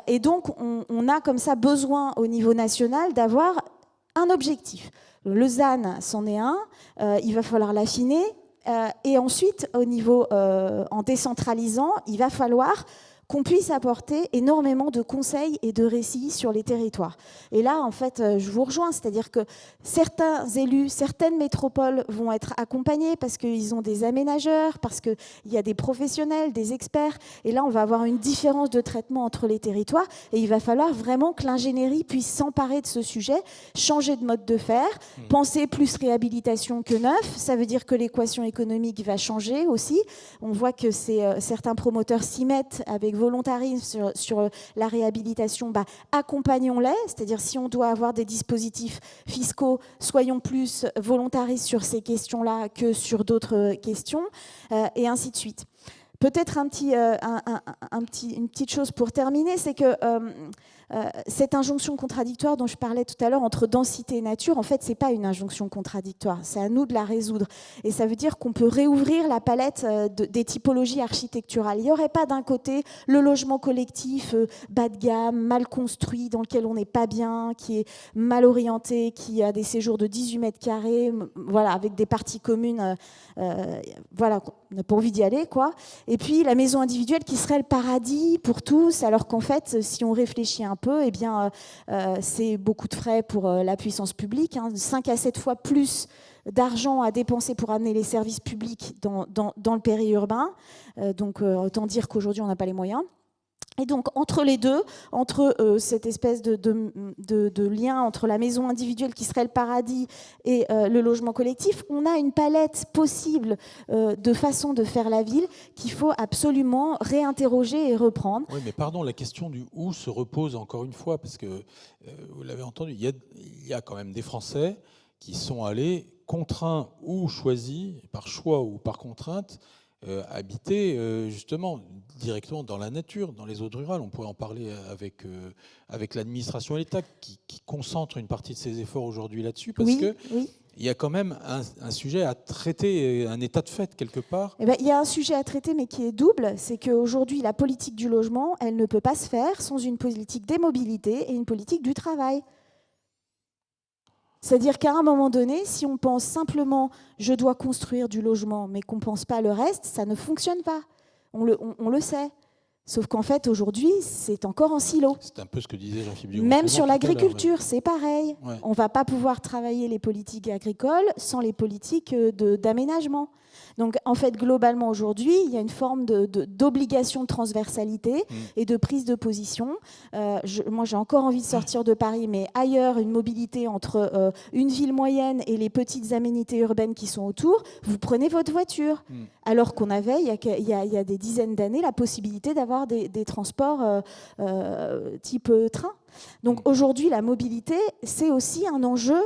Et donc on a comme ça besoin au niveau national d'avoir un objectif. Le ZAN, c'en est un, il va falloir l'affiner, et ensuite au niveau en décentralisant, il va falloir qu'on puisse apporter énormément de conseils et de récits sur les territoires. Et là, en fait, je vous rejoins, c'est-à-dire que certains élus, certaines métropoles vont être accompagnés parce qu'ils ont des aménageurs, parce qu'il y a des professionnels, des experts, et là, on va avoir une différence de traitement entre les territoires, et il va falloir vraiment que l'ingénierie puisse s'emparer de ce sujet, changer de mode de faire, penser plus réhabilitation que neuf, ça veut dire que l'équation économique va changer aussi. On voit que certains promoteurs s'y mettent avec volontarisme sur la réhabilitation, accompagnons-les, c'est-à-dire si on doit avoir des dispositifs fiscaux, soyons plus volontaristes sur ces questions-là que sur d'autres questions, et ainsi de suite. Peut-être une petite chose pour terminer, c'est que cette injonction contradictoire dont je parlais tout à l'heure entre densité et nature, en fait, ce n'est pas une injonction contradictoire, c'est à nous de la résoudre. Et ça veut dire qu'on peut réouvrir la palette des typologies architecturales. Il n'y aurait pas d'un côté le logement collectif bas de gamme, mal construit, dans lequel on n'est pas bien, qui est mal orienté, qui a des séjours de 18 mètres carrés, voilà, avec des parties communes, voilà, on n'a pas envie d'y aller, quoi. Et puis la maison individuelle qui serait le paradis pour tous, alors qu'en fait, si on réfléchit un peu, eh bien, c'est beaucoup de frais pour la puissance publique, 5 à 7 fois plus d'argent à dépenser pour amener les services publics dans le périurbain. Donc, autant dire qu'aujourd'hui, on n'a pas les moyens. Et donc, entre les deux, entre cette espèce de lien entre la maison individuelle qui serait le paradis et le logement collectif, on a une palette possible de façons de faire la ville qu'il faut absolument réinterroger et reprendre. Oui, mais pardon, la question du où se repose encore une fois, parce que vous l'avez entendu, il y a quand même des Français qui sont allés contraints ou choisis, par choix ou par contrainte, habiter justement directement dans la nature, dans les zones rurales. On pourrait en parler avec l'administration et l'État qui concentre une partie de ses efforts aujourd'hui là-dessus, parce que il y a quand même un sujet à traiter, un état de fait quelque part. Eh ben, il y a un sujet à traiter, mais qui est double. C'est qu'aujourd'hui, la politique du logement, elle ne peut pas se faire sans une politique des mobilités et une politique du travail. C'est-à-dire qu'à un moment donné, si on pense simplement « je dois construire du logement », mais qu'on ne pense pas le reste, ça ne fonctionne pas. On le sait. Sauf qu'en fait, aujourd'hui, c'est encore en silo. C'est un peu ce que disait Jean-Philippe. Même sur l'agriculture, c'est pareil. Ouais. On ne va pas pouvoir travailler les politiques agricoles sans les politiques d'aménagement. Donc, en fait, globalement, aujourd'hui, il y a une forme d'obligation de transversalité et de prise de position. Moi, j'ai encore envie de sortir de Paris, mais ailleurs, une mobilité entre une ville moyenne et les petites aménités urbaines qui sont autour, vous prenez votre voiture. Alors qu'on avait, il y a des dizaines d'années, la possibilité d'avoir des transports type train. Donc, aujourd'hui, la mobilité, c'est aussi un enjeu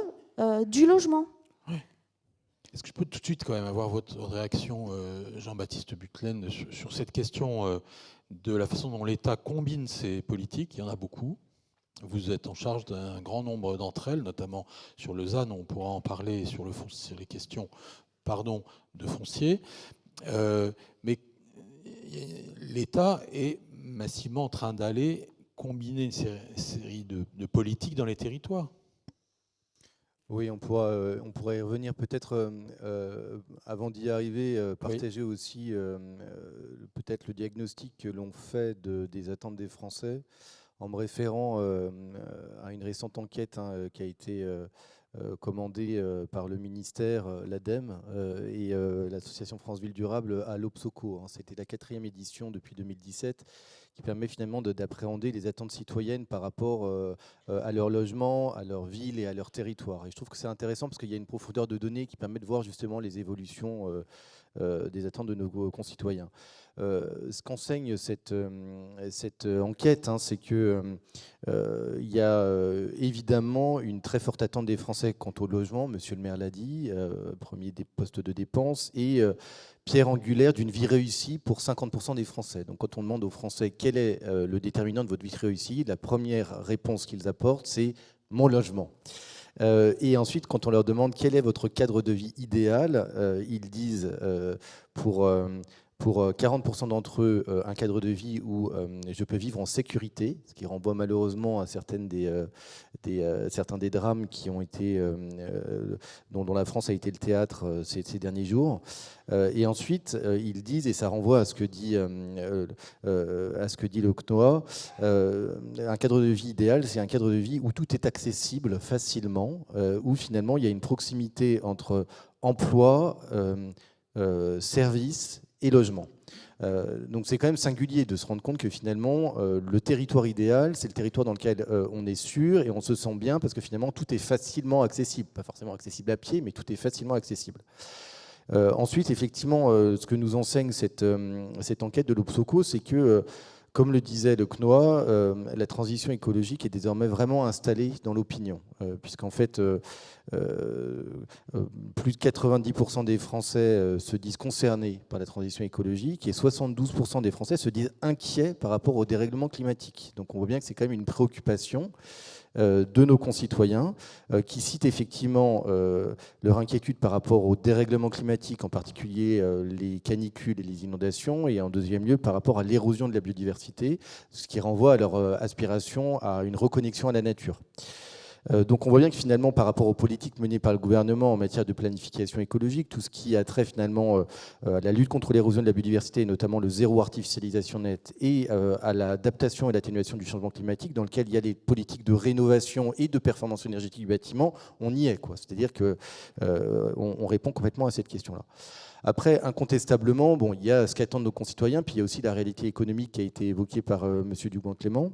du logement. Est-ce que je peux tout de suite quand même avoir votre réaction, Jean-Baptiste Butlen, sur cette question de la façon dont l'État combine ses politiques? Il y en a beaucoup. Vous êtes en charge d'un grand nombre d'entre elles, notamment sur le ZAN, on pourra en parler sur les questions de foncier. Mais l'État est massivement en train d'aller combiner une série de politiques dans les territoires. Oui, on pourrait y revenir peut-être avant d'y arriver, partager aussi peut-être le diagnostic que l'on fait des attentes des Français en me référant à une récente enquête qui a été commandée par le ministère, l'ADEME et l'association France Ville Durable à l'Obsoco. C'était la 4e édition depuis 2017 qui permet finalement d'appréhender les attentes citoyennes par rapport à leur logement, à leur ville et à leur territoire. Et je trouve que c'est intéressant parce qu'il y a une profondeur de données qui permet de voir justement les évolutions des attentes de nos concitoyens. Ce qu'enseigne cette enquête, c'est qu'il y a évidemment une très forte attente des Français quant au logement, monsieur le maire l'a dit, premier des postes de dépenses, et pierre angulaire d'une vie réussie pour 50% des Français. Donc quand on demande aux Français quel est le déterminant de votre vie réussie, la première réponse qu'ils apportent, c'est « mon logement ». Et ensuite, quand on leur demande quel est votre cadre de vie idéal, ils disent pour 40% d'entre eux, un cadre de vie où je peux vivre en sécurité, ce qui renvoie malheureusement à certains des drames qui ont été, dont la France a été le théâtre ces derniers jours. Et ensuite, ils disent, et ça renvoie à ce que dit le CNOA, un cadre de vie idéal, c'est un cadre de vie où tout est accessible facilement, où finalement il y a une proximité entre emploi, services et logement. Donc c'est quand même singulier de se rendre compte que finalement le territoire idéal, c'est le territoire dans lequel on est sûr et on se sent bien parce que finalement tout est facilement accessible, pas forcément accessible à pied, mais tout est facilement accessible. Ensuite, effectivement, ce que nous enseigne cette enquête de l'Obsoco, c'est que comme le disait le CNOA, la transition écologique est désormais vraiment installée dans l'opinion, puisqu'en fait, plus de 90% des Français se disent concernés par la transition écologique et 72% des Français se disent inquiets par rapport au dérèglement climatique. Donc on voit bien que c'est quand même une préoccupation de nos concitoyens qui citent effectivement leur inquiétude par rapport au dérèglement climatique, en particulier les canicules et les inondations, et en deuxième lieu par rapport à l'érosion de la biodiversité, ce qui renvoie à leur aspiration à une reconnexion à la nature. Donc on voit bien que finalement par rapport aux politiques menées par le gouvernement en matière de planification écologique, tout ce qui a trait finalement à la lutte contre l'érosion de la biodiversité, notamment le zéro artificialisation nette, et à l'adaptation et l'atténuation du changement climatique, dans lequel il y a des politiques de rénovation et de performance énergétique du bâtiment, on y est, quoi. C'est-à-dire qu'on répond complètement à cette question-là. Après, incontestablement, bon, il y a ce qu'attendent nos concitoyens, puis il y a aussi la réalité économique qui a été évoquée par M. Dugoin-Clément.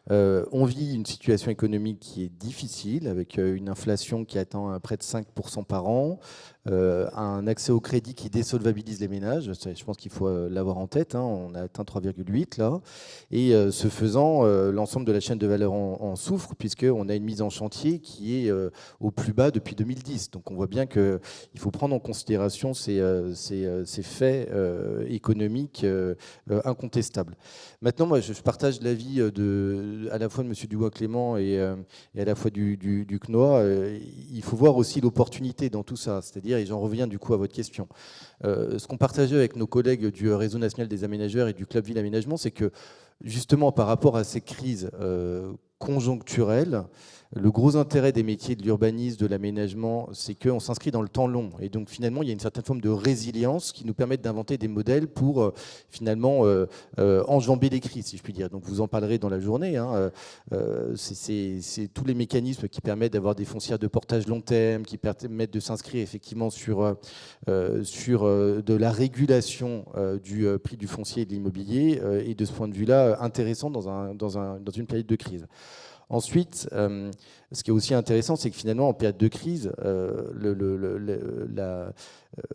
On vit une situation économique qui est difficile, avec une inflation qui atteint près de 5% par an, un accès au crédit qui désolvabilise les ménages, je pense qu'il faut l'avoir en tête, on a atteint 3,8 là, et ce faisant, l'ensemble de la chaîne de valeur en souffre, puisqu'on a une mise en chantier qui est au plus bas depuis 2010. Donc on voit bien qu'il faut prendre en considération ces faits économiques incontestables. Maintenant, moi, je partage l'avis à la fois de M. Dugoin-Clément et à la fois du CNOA. Il faut voir aussi l'opportunité dans tout ça, c'est-à-dire, et j'en reviens du coup à votre question, ce qu'on partageait avec nos collègues du Réseau national des aménageurs et du Club Ville Aménagement, c'est que justement par rapport à ces crises conjoncturelles, le gros intérêt des métiers de l'urbanisme, de l'aménagement, c'est qu'on s'inscrit dans le temps long. Et donc finalement, il y a une certaine forme de résilience qui nous permet d'inventer des modèles pour finalement enjamber les crises, si je puis dire. Donc vous en parlerez dans la journée. Hein. C'est tous les mécanismes qui permettent d'avoir des foncières de portage long terme, qui permettent de s'inscrire effectivement sur de la régulation du prix du foncier et de l'immobilier, et de ce point de vue-là, intéressant dans une période de crise. Ensuite, ce qui est aussi intéressant, c'est que finalement, en période de crise,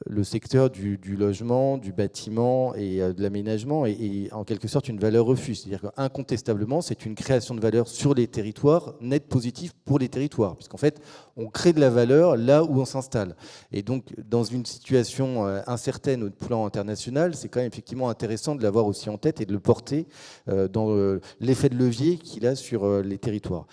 le secteur du logement, du bâtiment et de l'aménagement est en quelque sorte une valeur refuge. C'est-à-dire qu'incontestablement, c'est une création de valeur sur les territoires, net positif pour les territoires, puisqu'en fait, on crée de la valeur là où on s'installe. Et donc, dans une situation incertaine au plan international, c'est quand même effectivement intéressant de l'avoir aussi en tête et de le porter dans l'effet de levier qu'il a sur les territoires.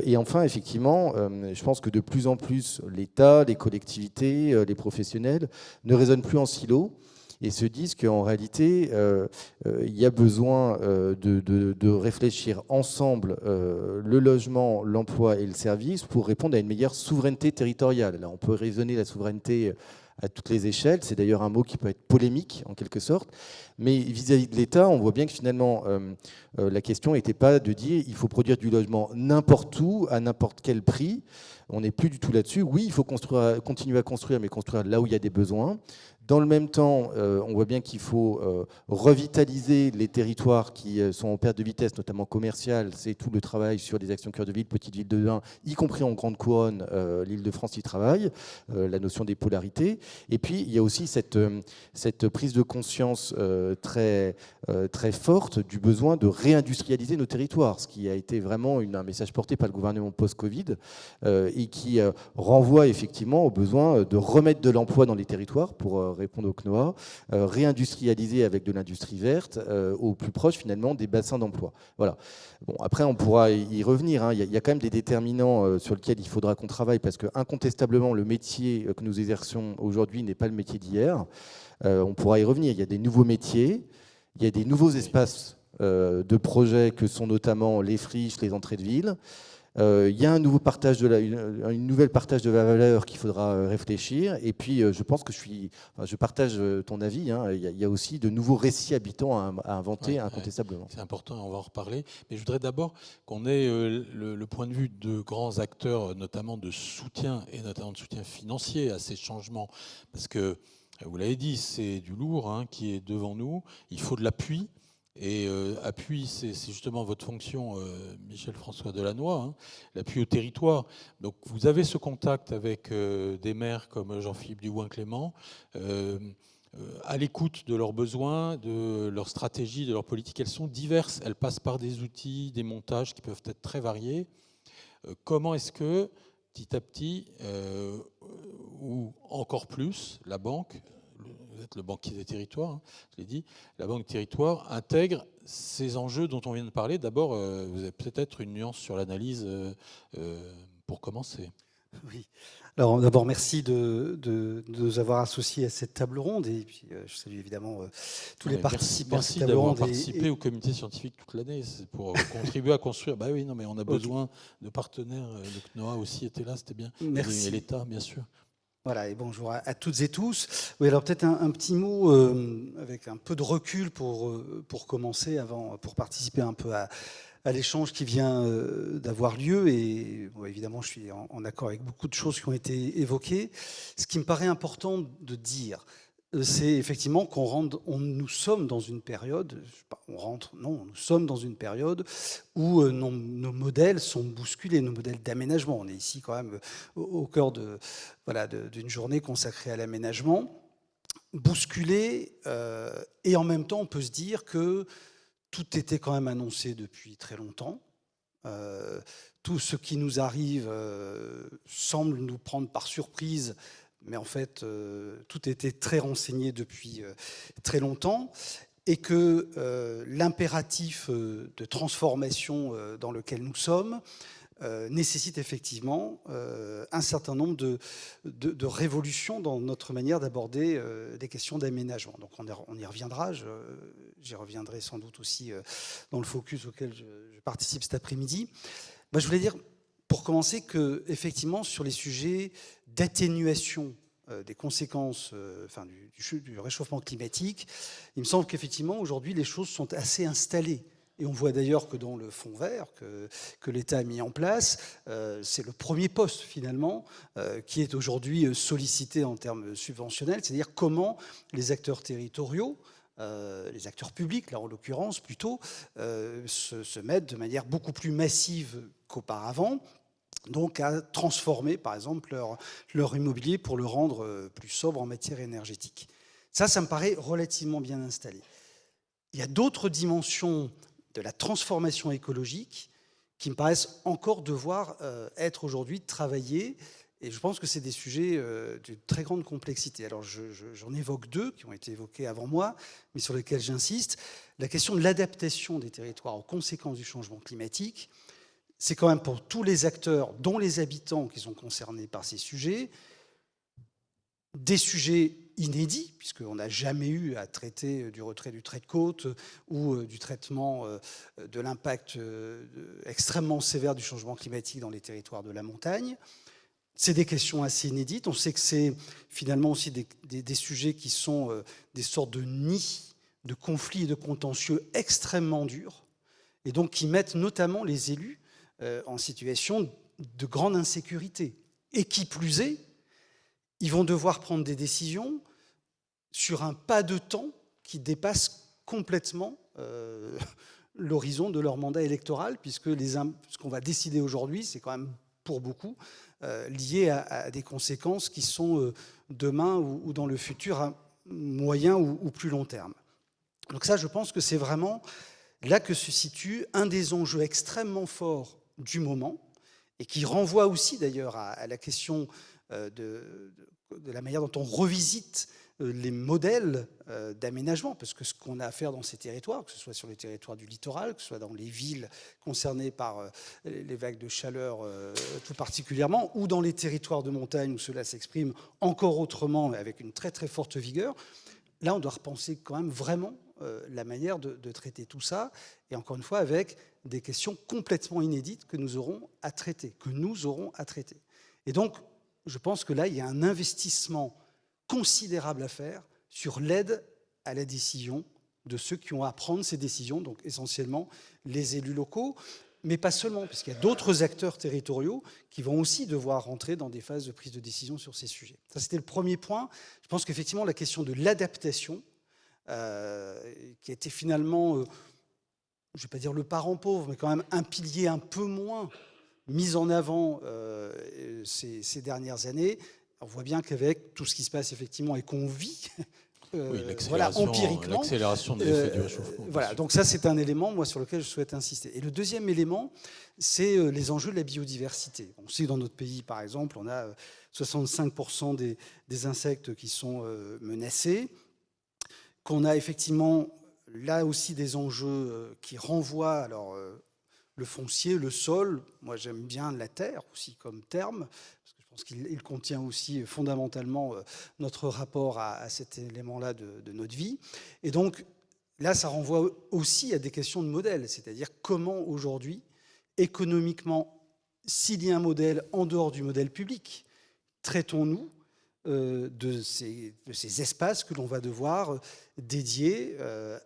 Et enfin, effectivement, je pense que de plus en plus, l'État, les collectivités, les professionnels ne raisonnent plus en silo et se disent qu'en réalité, il y a besoin de réfléchir ensemble le logement, l'emploi et le service pour répondre à une meilleure souveraineté territoriale. Là, on peut raisonner la souveraineté à toutes les échelles. C'est d'ailleurs un mot qui peut être polémique, en quelque sorte. Mais vis-à-vis de l'État, on voit bien que finalement, la question n'était pas de dire il faut produire du logement n'importe où, à n'importe quel prix. On n'est plus du tout là-dessus. Oui, il faut continuer à construire, mais construire là où il y a des besoins. Dans le même temps, on voit bien qu'il faut revitaliser les territoires qui sont en perte de vitesse, notamment commerciale. C'est tout le travail sur des actions cœur de ville, petites villes de demain, y compris en grande couronne. L'Île-de-France y travaille, la notion des polarités. Et puis, il y a aussi cette prise de conscience très forte du besoin de réindustrialiser nos territoires, ce qui a été vraiment un message porté par le gouvernement post-Covid et qui renvoie effectivement au besoin de remettre de l'emploi dans les territoires pour répondre au CNOA, réindustrialiser avec de l'industrie verte au plus proche finalement des bassins d'emploi. Voilà. Bon, après, on pourra y revenir. Hein. Il y a quand même des déterminants sur lesquels il faudra qu'on travaille parce que incontestablement, le métier que nous exerçons aujourd'hui n'est pas le métier d'hier. On pourra y revenir. Il y a des nouveaux métiers, il y a des nouveaux espaces de projets que sont notamment les friches, les entrées de ville. Il y a un nouveau partage une nouvelle partage de la valeur qu'il faudra réfléchir. Et puis, je pense que je partage ton avis. Hein. Il y a aussi de nouveaux récits habitants à inventer, incontestablement. C'est important, on va en reparler. Mais je voudrais d'abord qu'on ait le point de vue de grands acteurs, notamment de soutien, et notamment de soutien financier à ces changements. Parce que, vous l'avez dit, c'est du lourd qui est devant nous. Il faut de l'appui. Et appui, c'est justement votre fonction, Michel-François Delannoy, l'appui au territoire. Donc vous avez ce contact avec des maires comme Jean-Philippe Dugouin-Clément, à l'écoute de leurs besoins, de leurs stratégies, de leurs politiques. Elles sont diverses, elles passent par des outils, des montages qui peuvent être très variés. Comment est-ce que, petit à petit, ou encore plus, la banque, vous êtes le banquier des territoires, je l'ai dit, la Banque Territoire intègre ces enjeux dont on vient de parler. D'abord, vous avez peut-être une nuance sur l'analyse pour commencer. Oui. Alors d'abord, merci de nous avoir associés à cette table ronde. Et puis, je salue évidemment tous les participants à cette table ronde. Merci d'avoir participé au comité scientifique toute l'année. C'est pour contribuer à construire. Bah oui, non, mais on a besoin de partenaires. Le CNOA aussi était là, c'était bien. Merci. Et l'État, bien sûr. Voilà, et bonjour à toutes et tous. Oui, alors peut-être un petit mot avec un peu de recul pour commencer, pour participer un peu à l'échange qui vient d'avoir lieu. Et bon, évidemment, je suis en accord avec beaucoup de choses qui ont été évoquées. Ce qui me paraît important de dire, c'est effectivement nous sommes dans une période, nous sommes dans une période où nos modèles sont bousculés, nos modèles d'aménagement. On est ici quand même au cœur d'une journée consacrée à l'aménagement, bousculés, et en même temps, on peut se dire que tout était quand même annoncé depuis très longtemps. Tout ce qui nous arrive semble nous prendre par surprise, mais en fait, tout était très renseigné depuis très longtemps, et que l'impératif de transformation dans lequel nous sommes nécessite effectivement un certain nombre de révolutions dans notre manière d'aborder des questions d'aménagement. Donc on y reviendra, j'y reviendrai sans doute aussi dans le focus auquel je participe cet après-midi. Moi, je voulais dire, pour commencer, que effectivement sur les sujets d'atténuation des conséquences du réchauffement climatique, il me semble qu'effectivement aujourd'hui les choses sont assez installées. Et on voit d'ailleurs que dans le fonds vert que l'État a mis en place, c'est le premier poste finalement qui est aujourd'hui sollicité en termes subventionnels, c'est-à-dire comment les acteurs territoriaux, les acteurs publics, là en l'occurrence plutôt, se mettent de manière beaucoup plus massive qu'auparavant, donc à transformer par exemple leur immobilier pour le rendre plus sobre en matière énergétique. Ça me paraît relativement bien installé. Il y a d'autres dimensions de la transformation écologique qui me paraissent encore devoir être aujourd'hui travaillées. Et je pense que c'est des sujets de très grande complexité. Alors j'en évoque deux qui ont été évoqués avant moi, mais sur lesquels j'insiste. La question de l'adaptation des territoires aux conséquences du changement climatique, c'est quand même pour tous les acteurs, dont les habitants qui sont concernés par ces sujets, des sujets inédits, puisqu'on n'a jamais eu à traiter du retrait du trait de côte ou du traitement de l'impact extrêmement sévère du changement climatique dans les territoires de la montagne. C'est des questions assez inédites. On sait que c'est finalement aussi des sujets qui sont des sortes de nids de conflits et de contentieux extrêmement durs, et donc qui mettent notamment les élus en situation de grande insécurité. Et qui plus est, ils vont devoir prendre des décisions sur un pas de temps qui dépasse complètement l'horizon de leur mandat électoral, puisque ce qu'on va décider aujourd'hui, c'est quand même pour beaucoup lié à des conséquences qui sont demain ou dans le futur à moyen ou plus long terme. Donc ça, je pense que c'est vraiment là que se situe un des enjeux extrêmement forts du moment, et qui renvoie aussi d'ailleurs à la question de la manière dont on revisite les modèles d'aménagement, parce que ce qu'on a à faire dans ces territoires, que ce soit sur les territoires du littoral, que ce soit dans les villes concernées par les vagues de chaleur tout particulièrement, ou dans les territoires de montagne où cela s'exprime encore autrement, avec une très très forte vigueur, là on doit repenser quand même vraiment la manière de traiter tout ça, et encore une fois avec des questions complètement inédites que nous aurons à traiter, Et donc, je pense que là, il y a un investissement considérable à faire sur l'aide à la décision de ceux qui ont à prendre ces décisions, donc essentiellement les élus locaux, mais pas seulement, parce qu'il y a d'autres acteurs territoriaux qui vont aussi devoir rentrer dans des phases de prise de décision sur ces sujets. Ça, c'était le premier point. Je pense qu'effectivement, la question de l'adaptation, qui a été finalement, je ne vais pas dire le parent pauvre, mais quand même un pilier un peu moins mis en avant ces dernières années. On voit bien qu'avec tout ce qui se passe effectivement et qu'on vit, empiriquement, l'accélération de l'effet du réchauffement. Voilà, donc ça c'est un élément moi sur lequel je souhaite insister. Et le deuxième élément, c'est les enjeux de la biodiversité. On sait que dans notre pays, par exemple, on a 65% des insectes qui sont menacés, qu'on a effectivement là aussi des enjeux qui renvoient, alors le foncier, le sol, moi j'aime bien la terre aussi comme terme, parce que je pense qu'il contient aussi fondamentalement notre rapport à cet élément-là de notre vie. Et donc là, ça renvoie aussi à des questions de modèle, c'est-à-dire comment aujourd'hui, économiquement, s'il y a un modèle en dehors du modèle public, traitons-nous de ces espaces que l'on va devoir dédier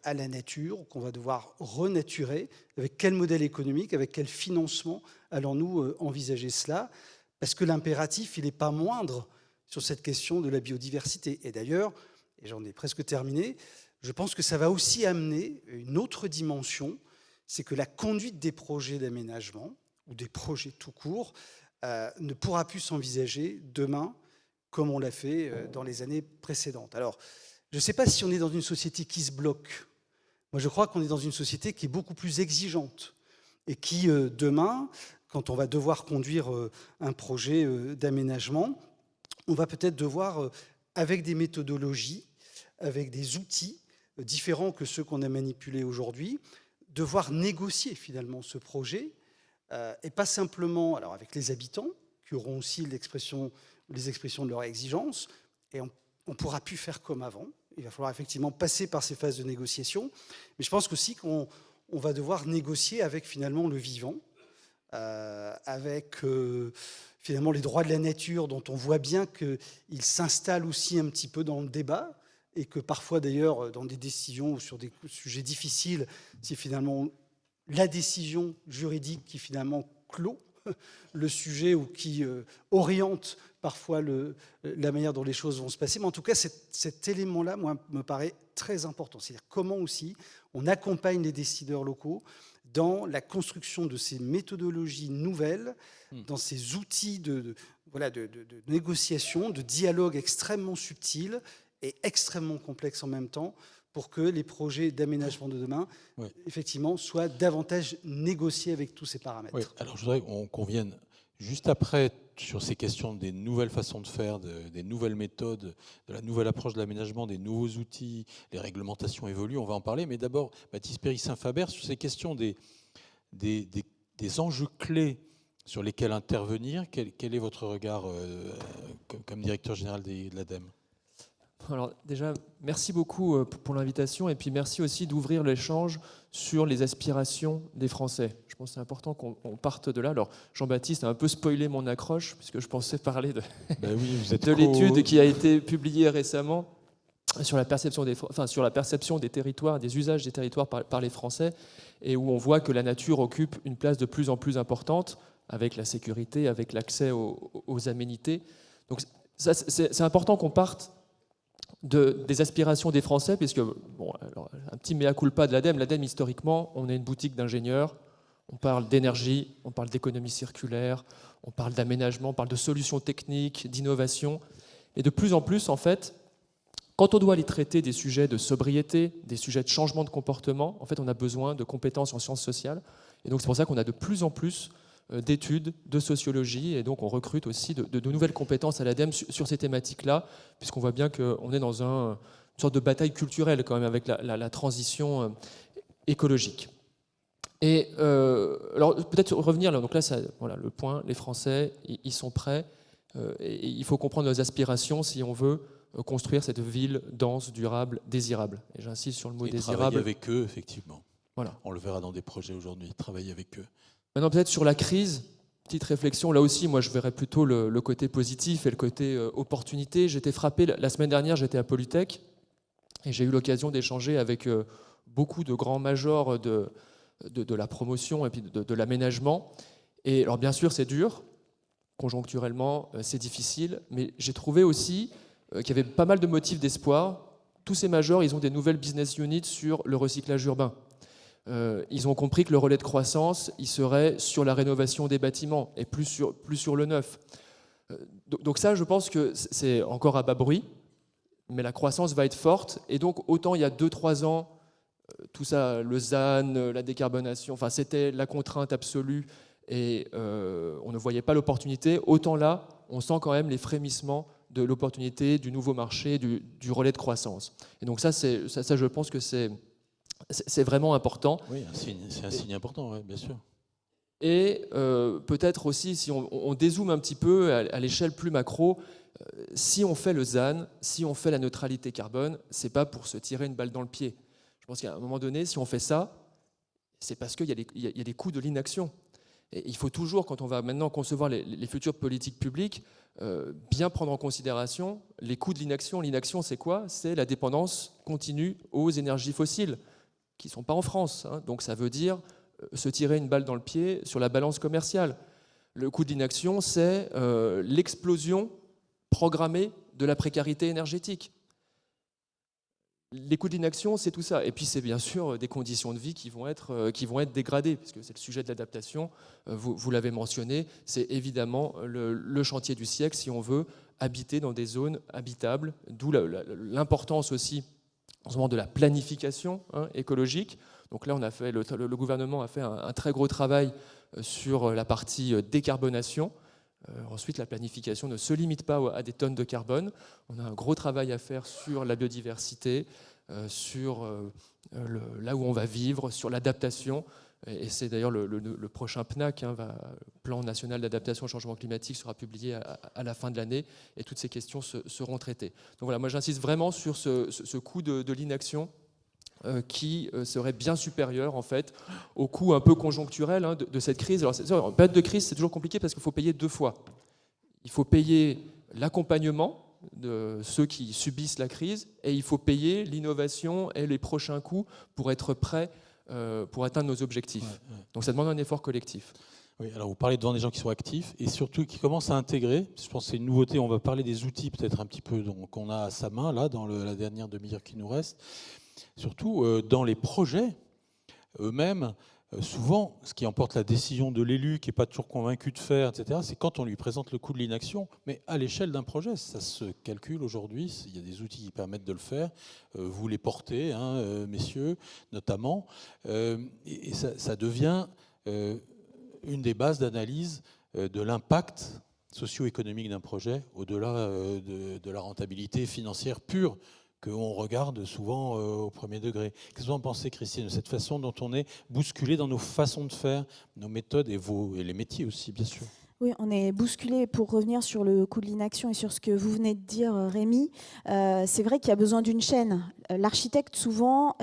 à la nature, qu'on va devoir renaturer. Avec quel modèle économique, avec quel financement allons-nous envisager cela? Parce que l'impératif, il n'est pas moindre sur cette question de la biodiversité. Et d'ailleurs, et j'en ai presque terminé, je pense que ça va aussi amener une autre dimension, c'est que la conduite des projets d'aménagement, ou des projets tout court, ne pourra plus s'envisager demain comme on l'a fait dans les années précédentes. Alors, je ne sais pas si on est dans une société qui se bloque. Moi, je crois qu'on est dans une société qui est beaucoup plus exigeante et qui, demain, quand on va devoir conduire un projet d'aménagement, on va peut-être devoir, avec des méthodologies, avec des outils différents que ceux qu'on a manipulés aujourd'hui, devoir négocier finalement ce projet et pas simplement alors avec les habitants, qui auront aussi les expressions de leurs exigences, et on ne pourra plus faire comme avant. Il va falloir effectivement passer par ces phases de négociation, mais je pense aussi qu'on va devoir négocier avec finalement le vivant, avec finalement les droits de la nature, dont on voit bien qu'ils s'installent aussi un petit peu dans le débat, et que parfois d'ailleurs dans des décisions ou sur des sujets difficiles, c'est finalement la décision juridique qui finalement clôt le sujet ou qui oriente parfois la manière dont les choses vont se passer. Mais en tout cas, cet élément-là, moi, me paraît très important. C'est-à-dire comment aussi on accompagne les décideurs locaux dans la construction de ces méthodologies nouvelles, dans ces outils de négociation, de dialogue extrêmement subtils et extrêmement complexes en même temps, pour que les projets d'aménagement de demain, effectivement, soient davantage négociés avec tous ces paramètres. Oui. Alors, je voudrais qu'on vienne juste après sur ces questions des nouvelles façons de faire, des nouvelles méthodes, de la nouvelle approche de l'aménagement, des nouveaux outils, les réglementations évoluent, on va en parler. Mais d'abord, Baptiste Péry-Saint-Faber, sur ces questions des enjeux clés sur lesquels intervenir, quel est votre regard comme directeur général de l'ADEME ? Alors déjà, merci beaucoup pour l'invitation et puis merci aussi d'ouvrir l'échange sur les aspirations des Français. Je pense que c'est important qu'on parte de là. Alors Jean-Baptiste a un peu spoilé mon accroche puisque je pensais parler de, de l'étude qui a été publiée récemment sur la perception des territoires, des usages des territoires par les Français, et où on voit que la nature occupe une place de plus en plus importante avec la sécurité, avec l'accès aux aménités. Donc ça, c'est important qu'on parte des aspirations des Français, puisque, bon, alors, un petit mea culpa de l'ADEME. L'ADEME, historiquement, on est une boutique d'ingénieurs, on parle d'énergie, on parle d'économie circulaire, on parle d'aménagement, on parle de solutions techniques, d'innovation. Et de plus en plus, en fait, quand on doit aller traiter des sujets de sobriété, des sujets de changement de comportement, en fait, on a besoin de compétences en sciences sociales. Et donc, c'est pour ça qu'on a de plus en plus d'études, de sociologie, et donc on recrute aussi de nouvelles compétences à l'ADEME sur ces thématiques-là, puisqu'on voit bien qu'on est dans une sorte de bataille culturelle quand même avec la transition écologique. Et alors peut-être revenir là, donc là, voilà, le point, les Français, ils sont prêts, et il faut comprendre nos aspirations si on veut construire cette ville dense, durable, désirable. Et j'insiste sur le mot désirable. Travailler avec eux, effectivement. Voilà. On le verra dans des projets aujourd'hui, travailler avec eux. Maintenant, peut-être sur la crise, petite réflexion. Là aussi, moi, je verrais plutôt le côté positif et le côté opportunité. J'étais frappé, la semaine dernière, j'étais à Polytech et j'ai eu l'occasion d'échanger avec beaucoup de grands majors de la promotion et puis de l'aménagement. Et alors, bien sûr, c'est dur. Conjoncturellement, c'est difficile. Mais j'ai trouvé aussi qu'il y avait pas mal de motifs d'espoir. Tous ces majors, ils ont des nouvelles business units sur le recyclage urbain. Ils ont compris que le relais de croissance, il serait sur la rénovation des bâtiments et plus sur le neuf. Donc ça, je pense que c'est encore à bas bruit, mais la croissance va être forte. Et donc, autant il y a 2-3 ans, tout ça, le ZAN, la décarbonation, enfin, c'était la contrainte absolue et on ne voyait pas l'opportunité. Autant là, on sent quand même les frémissements de l'opportunité, du nouveau marché, du relais de croissance. Et donc ça, je pense que c'est vraiment important. Oui, c'est un signe important, ouais, bien sûr. Et peut-être aussi, si on dézoome un petit peu à l'échelle plus macro, si on fait le ZAN, si on fait la neutralité carbone, c'est pas pour se tirer une balle dans le pied. Je pense qu'à un moment donné, si on fait ça, c'est parce qu'il y a des coûts de l'inaction. Et il faut toujours, quand on va maintenant concevoir les futures politiques publiques, bien prendre en considération les coûts de l'inaction. L'inaction, c'est quoi ? C'est la dépendance continue aux énergies fossiles, qui ne sont pas en France. Hein. Donc ça veut dire se tirer une balle dans le pied sur la balance commerciale. Le coût de l'inaction, c'est l'explosion programmée de la précarité énergétique. Les coûts de l'inaction, c'est tout ça. Et puis c'est bien sûr des conditions de vie qui vont être dégradées, puisque c'est le sujet de l'adaptation, vous l'avez mentionné, c'est évidemment le chantier du siècle si on veut habiter dans des zones habitables, d'où l'importance aussi en ce moment de la planification écologique. Donc là, le gouvernement a fait un très gros travail sur la partie décarbonation. Ensuite, la planification ne se limite pas à des tonnes de carbone. On a un gros travail à faire sur la biodiversité, sur là où on va vivre, sur l'adaptation. Et c'est d'ailleurs le prochain PNAC, Plan national d'adaptation au changement climatique, sera publié à la fin de l'année, et toutes ces questions seront traitées. Donc voilà, moi j'insiste vraiment sur ce coût de l'inaction qui serait bien supérieur en fait au coût un peu conjoncturel de cette crise. Alors en période de crise, c'est toujours compliqué parce qu'il faut payer deux fois. Il faut payer l'accompagnement de ceux qui subissent la crise, et il faut payer l'innovation et les prochains coûts pour être prêt pour atteindre nos objectifs. Ouais. Donc ça demande un effort collectif. Oui, alors vous parlez devant des gens qui sont actifs et surtout qui commencent à intégrer. Je pense que c'est une nouveauté. On va parler des outils peut-être un petit peu qu'on a à sa main là dans la dernière demi-heure qui nous reste. Surtout dans les projets eux-mêmes. Souvent, ce qui emporte la décision de l'élu, qui n'est pas toujours convaincu de faire, etc., c'est quand on lui présente le coût de l'inaction, mais à l'échelle d'un projet. Ça se calcule aujourd'hui, il y a des outils qui permettent de le faire. Vous les portez, messieurs, notamment. Et ça devient une des bases d'analyse de l'impact socio-économique d'un projet, au-delà de la rentabilité financière pure qu'on regarde souvent au premier degré. Qu'est-ce que vous en pensez, Christine, de cette façon dont on est bousculé dans nos façons de faire, nos méthodes et les métiers aussi, bien sûr? Oui, on est bousculé, pour revenir sur le coût de l'inaction et sur ce que vous venez de dire, Rémi. C'est vrai qu'il y a besoin d'une chaîne. L'architecte, souvent,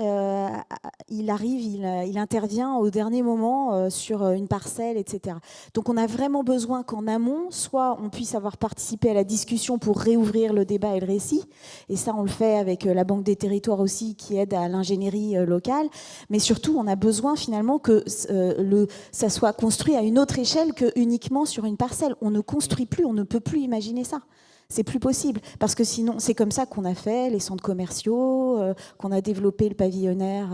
il arrive, il intervient au dernier moment sur une parcelle, etc. Donc on a vraiment besoin qu'en amont, soit on puisse avoir participé à la discussion pour réouvrir le débat et le récit, et ça on le fait avec la Banque des Territoires aussi, qui aide à l'ingénierie locale, mais surtout on a besoin finalement que ça soit construit à une autre échelle que uniquement sur une parcelle. On ne construit plus, on ne peut plus imaginer ça. C'est plus possible, parce que sinon, c'est comme ça qu'on a fait les centres commerciaux, qu'on a développé le pavillonnaire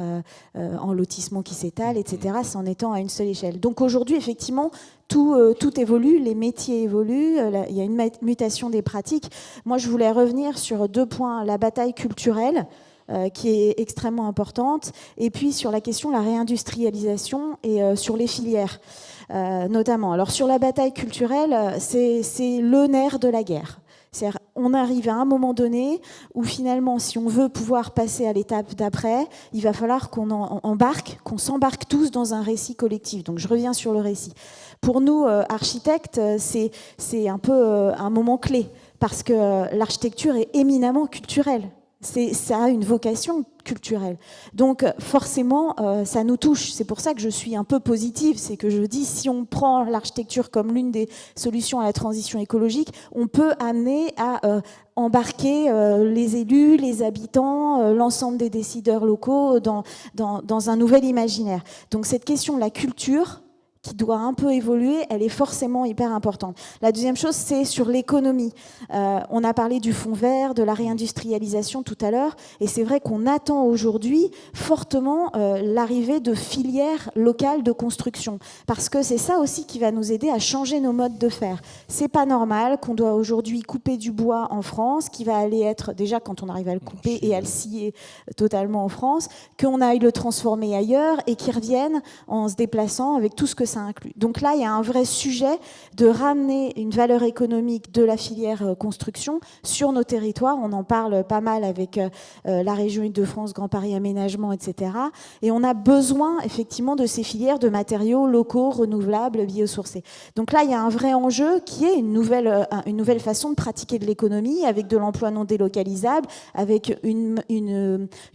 en lotissement qui s'étale, etc., c'est en étant à une seule échelle. Donc aujourd'hui, effectivement, tout évolue, les métiers évoluent, il y a une mutation des pratiques. Moi, je voulais revenir sur 2 points. La bataille culturelle, qui est extrêmement importante, et puis sur la question de la réindustrialisation et sur les filières. Notamment. Alors sur la bataille culturelle, c'est le nerf de la guerre. C'est-à-dire, on arrive à un moment donné où finalement, si on veut pouvoir passer à l'étape d'après, il va falloir qu'on s'embarque tous dans un récit collectif. Donc je reviens sur le récit. Pour nous, architectes, c'est un peu un moment clé, parce que l'architecture est éminemment culturelle. Ça a une vocation culturelle. Donc forcément, ça nous touche. C'est pour ça que je suis un peu positive. C'est que je dis, si on prend l'architecture comme l'une des solutions à la transition écologique, on peut amener à embarquer les élus, les habitants, l'ensemble des décideurs locaux dans un nouvel imaginaire. Donc cette question de la culture, qui doit un peu évoluer, elle est forcément hyper importante. La deuxième chose, c'est sur l'économie. On a parlé du fonds vert, de la réindustrialisation tout à l'heure, et c'est vrai qu'on attend aujourd'hui fortement l'arrivée de filières locales de construction, parce que c'est ça aussi qui va nous aider à changer nos modes de faire. C'est pas normal qu'on doit aujourd'hui couper du bois en France, qui va aller être, déjà quand on arrive à le couper et à le scier totalement en France, qu'on aille le transformer ailleurs et qu'il revienne en se déplaçant avec tout ce que ça inclut. Donc là, il y a un vrai sujet de ramener une valeur économique de la filière construction sur nos territoires. On en parle pas mal avec la région Île-de-France, Grand Paris Aménagement, etc. Et on a besoin effectivement de ces filières de matériaux locaux, renouvelables, biosourcés. Donc là, il y a un vrai enjeu qui est une nouvelle façon de pratiquer de l'économie, avec de l'emploi non délocalisable, avec une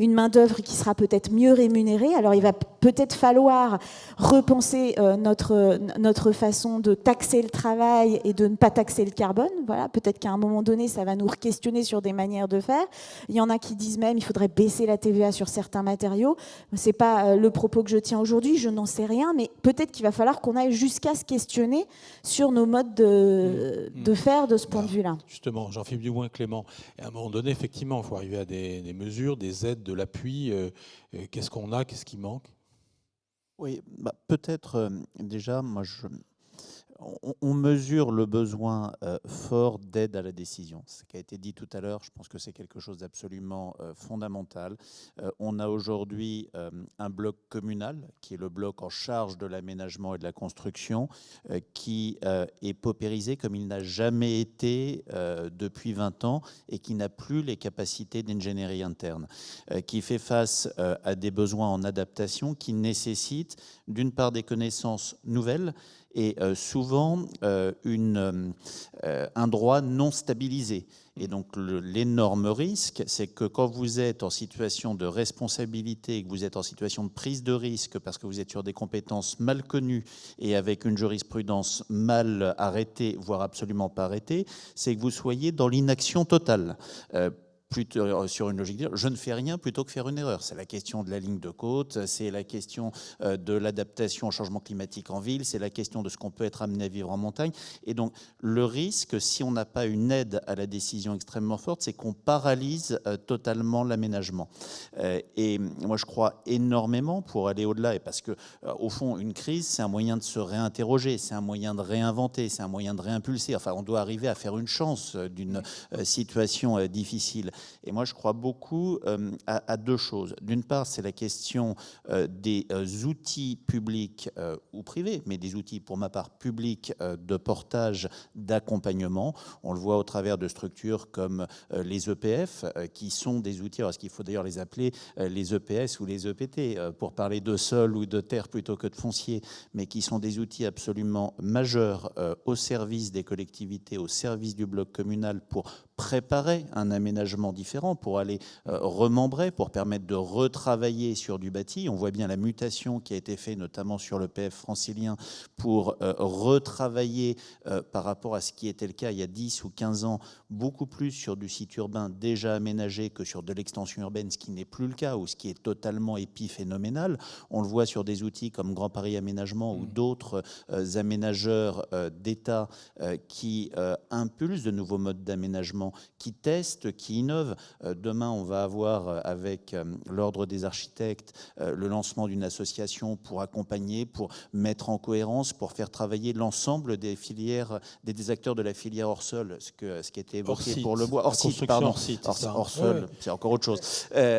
main-d'œuvre qui sera peut-être mieux rémunérée. Alors il va peut-être falloir repenser notre façon de taxer le travail et de ne pas taxer le carbone. Voilà, peut-être qu'à un moment donné, ça va nous questionner sur des manières de faire. Il y en a qui disent même qu'il faudrait baisser la TVA sur certains matériaux. C'est pas le propos que je tiens aujourd'hui, je n'en sais rien, mais peut-être qu'il va falloir qu'on aille jusqu'à se questionner sur nos modes de faire de ce point de vue-là. Justement, Jean-Philippe Dugoin-Clément, à un moment donné, effectivement, il faut arriver à des mesures, des aides, de l'appui. Qu'est-ce qu'on a, qu'est-ce qui manque ? Oui, peut-être déjà, on mesure le besoin fort d'aide à la décision. Ce qui a été dit tout à l'heure, je pense que c'est quelque chose d'absolument fondamental. On a aujourd'hui un bloc communal, qui est le bloc en charge de l'aménagement et de la construction, qui est paupérisé comme il n'a jamais été depuis 20 ans et qui n'a plus les capacités d'ingénierie interne, qui fait face à des besoins en adaptation qui nécessitent d'une part des connaissances nouvelles et souvent un droit non stabilisé. Et donc l'énorme risque, c'est que quand vous êtes en situation de responsabilité et que vous êtes en situation de prise de risque parce que vous êtes sur des compétences mal connues et avec une jurisprudence mal arrêtée, voire absolument pas arrêtée, c'est que vous soyez dans l'inaction totale. Plutôt sur une logique de dire je ne fais rien plutôt que faire une erreur. C'est la question de la ligne de côte, c'est la question de l'adaptation au changement climatique en ville, c'est la question de ce qu'on peut être amené à vivre en montagne. Et donc le risque, si on n'a pas une aide à la décision extrêmement forte, c'est qu'on paralyse totalement l'aménagement. Et moi je crois énormément, pour aller au-delà, et parce que au fond une crise c'est un moyen de se réinterroger, c'est un moyen de réinventer, c'est un moyen de réimpulser. Enfin on doit arriver à faire une chance d'une situation difficile. Et moi, je crois beaucoup à deux choses. D'une part, c'est la question des outils publics ou privés, mais des outils, pour ma part, publics de portage, d'accompagnement. On le voit au travers de structures comme les EPF, qui sont des outils, alors est-ce qu'il faut d'ailleurs les appeler les EPS ou les EPT, pour parler de sol ou de terre plutôt que de foncier, mais qui sont des outils absolument majeurs au service des collectivités, au service du bloc communal pour préparer un aménagement différent, pour aller remembrer, pour permettre de retravailler sur du bâti. On voit bien la mutation qui a été faite notamment sur le PF francilien pour retravailler par rapport à ce qui était le cas il y a 10 ou 15 ans, beaucoup plus sur du site urbain déjà aménagé que sur de l'extension urbaine, ce qui n'est plus le cas, ou ce qui est totalement épiphénoménal. On le voit sur des outils comme Grand Paris Aménagement ou d'autres aménageurs d'État qui impulsent de nouveaux modes d'aménagement, qui testent, qui innovent. Demain, on va avoir avec l'Ordre des architectes le lancement d'une association pour accompagner, pour mettre en cohérence, pour faire travailler l'ensemble des filières, des acteurs de la filière hors sol, ce qui a été évoqué pour le bois. Hors site, pardon. Hors sol, c'est encore autre chose.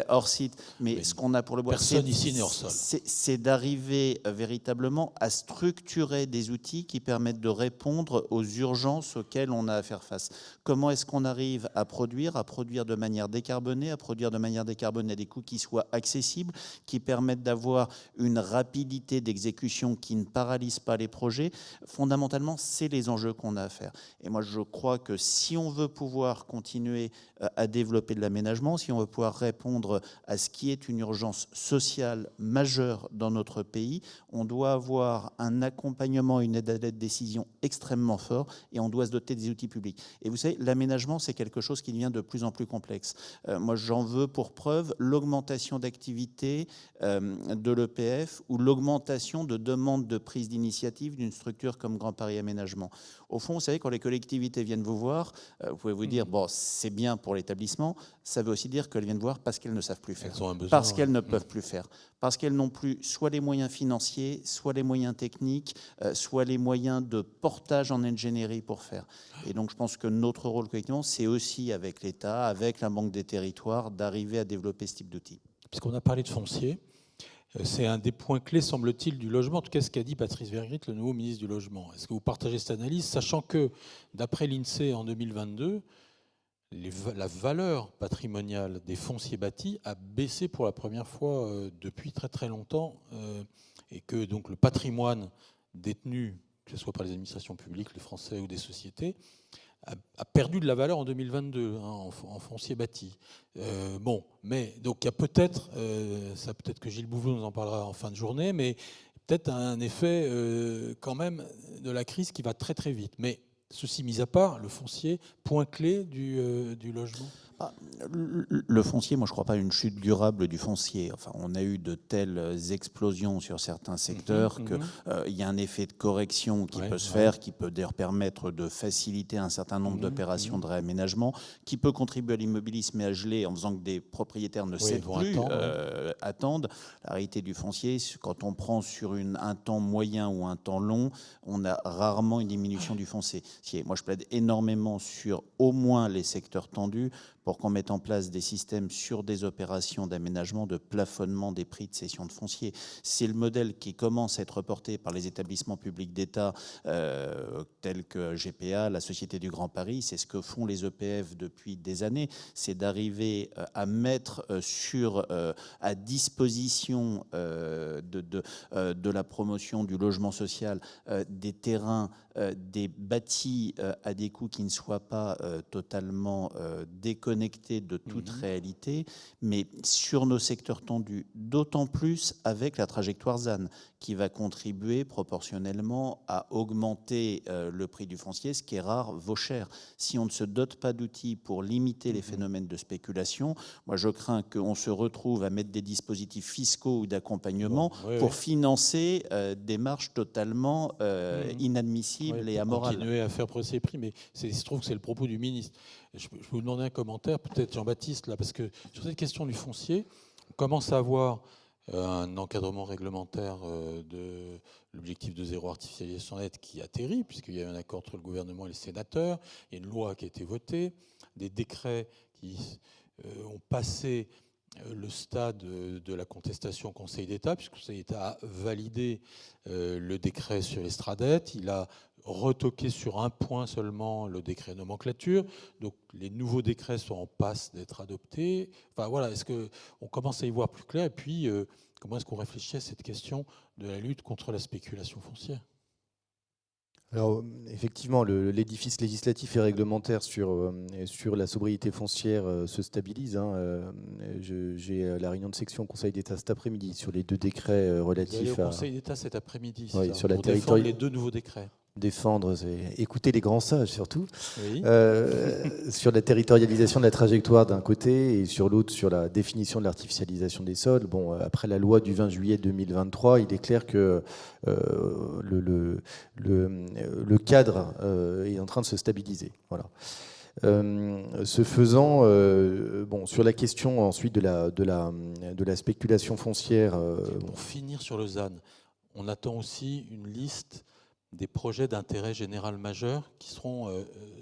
Hors site, mais ce qu'on a pour le bois, personne ici n'est hors sol. C'est d'arriver véritablement à structurer des outils qui permettent de répondre aux urgences auxquelles on a à faire face. Comment est-ce qu'on arrive à produire de manière décarbonée, à des coûts qui soient accessibles, qui permettent d'avoir une rapidité d'exécution qui ne paralyse pas les projets. Fondamentalement, c'est les enjeux qu'on a à faire. Et moi, je crois que si on veut pouvoir continuer à développer de l'aménagement, si on veut pouvoir répondre à ce qui est une urgence sociale majeure dans notre pays, on doit avoir un accompagnement, une aide à la décision extrêmement fort, et on doit se doter des outils publics. Et vous savez, l'aménagement, c'est quelque chose qui devient de plus en plus complexe. Moi, j'en veux pour preuve l'augmentation d'activité de l'EPF ou l'augmentation de demandes de prise d'initiative d'une structure comme Grand Paris Aménagement. Au fond, vous savez, quand les collectivités viennent vous voir, vous pouvez vous dire, bon, c'est bien pour l'établissement, ça veut aussi dire qu'elles viennent voir parce qu'elles ne savent plus faire, parce qu'elles ne peuvent plus faire, parce qu'elles n'ont plus soit les moyens financiers, soit les moyens techniques, soit les moyens de portage en ingénierie pour faire. Et donc, je pense que notre rôle collectivement, c'est aussi avec l'État, avec la Banque des Territoires, d'arriver à développer ce type d'outils. Puisqu'on a parlé de foncier, c'est un des points clés, semble-t-il, du logement. En tout cas, ce qu'a dit Patrice Vergrit, le nouveau ministre du Logement. Est-ce que vous partagez cette analyse, sachant que, d'après l'INSEE en 2022, la valeur patrimoniale des fonciers bâtis a baissé pour la première fois depuis très très longtemps, et que donc le patrimoine détenu, que ce soit par les administrations publiques, les Français ou des sociétés, a perdu de la valeur en 2022 en foncier bâti. Bon, mais donc il y a peut-être, ça peut-être que Gilles Bouvelot nous en parlera en fin de journée, mais peut-être un effet quand même de la crise qui va très très vite. Mais ceci mis à part, le foncier, point clé du logement. Le foncier, moi je ne crois pas à une chute durable du foncier. Enfin, on a eu de telles explosions sur certains secteurs qu'il y a un effet de correction qui peut se faire, qui peut d'ailleurs permettre de faciliter un certain nombre d'opérations de réaménagement, qui peut contribuer à l'immobilisme et à geler en faisant que des propriétaires ne cèdent plus, attendent. La réalité du foncier, quand on prend sur un temps moyen ou un temps long, on a rarement une diminution du foncier. Moi je plaide énormément sur au moins les secteurs tendus pour qu'on mette en place des systèmes sur des opérations d'aménagement, de plafonnement des prix de cession de foncier. C'est le modèle qui commence à être porté par les établissements publics d'État tels que GPA, la Société du Grand Paris. C'est ce que font les EPF depuis des années. C'est d'arriver à mettre à disposition de la promotion du logement social des terrains, des bâtis à des coûts qui ne soient pas totalement déconnectés de toute réalité, mais sur nos secteurs tendus, d'autant plus avec la trajectoire ZAN, qui va contribuer proportionnellement à augmenter le prix du foncier, ce qui est rare, vaut cher. Si on ne se dote pas d'outils pour limiter les phénomènes de spéculation, moi je crains qu'on se retrouve à mettre des dispositifs fiscaux ou d'accompagnement pour financer des marges totalement inadmissibles et amorales. Continuer à faire progresser les prix, mais il se trouve que c'est le propos du ministre. Je peux vous demander un commentaire, peut-être Jean-Baptiste, là, parce que sur cette question du foncier, on commence à avoir un encadrement réglementaire de l'objectif de zéro artificialisation nette qui atterrit, puisqu'il y a eu un accord entre le gouvernement et les sénateurs, il y a une loi qui a été votée, des décrets qui ont passé le stade de la contestation au Conseil d'État, puisque le Conseil d'État a validé le décret sur l'estrade-dette, il a retoqué sur un point seulement le décret nomenclature, donc les nouveaux décrets sont en passe d'être adoptés. Enfin voilà, est-ce qu'on commence à y voir plus clair? Et puis, comment est-ce qu'on réfléchit à cette question de la lutte contre la spéculation foncière? Alors, effectivement, l'édifice législatif et réglementaire sur la sobriété foncière se stabilise. J'ai la réunion de section au Conseil d'État cet après-midi sur les 2 décrets relatifs au Conseil d'État cet après-midi, sur la défendre les 2 nouveaux décrets. Défendre, écouter les grands sages surtout, sur la territorialisation de la trajectoire d'un côté et sur l'autre sur la définition de l'artificialisation des sols. Bon, après la loi du 20 juillet 2023, il est clair que le cadre est en train de se stabiliser. Voilà. Ce faisant, sur la question ensuite de la spéculation foncière. Pour finir sur le ZAN, on attend aussi une liste des projets d'intérêt général majeur qui seront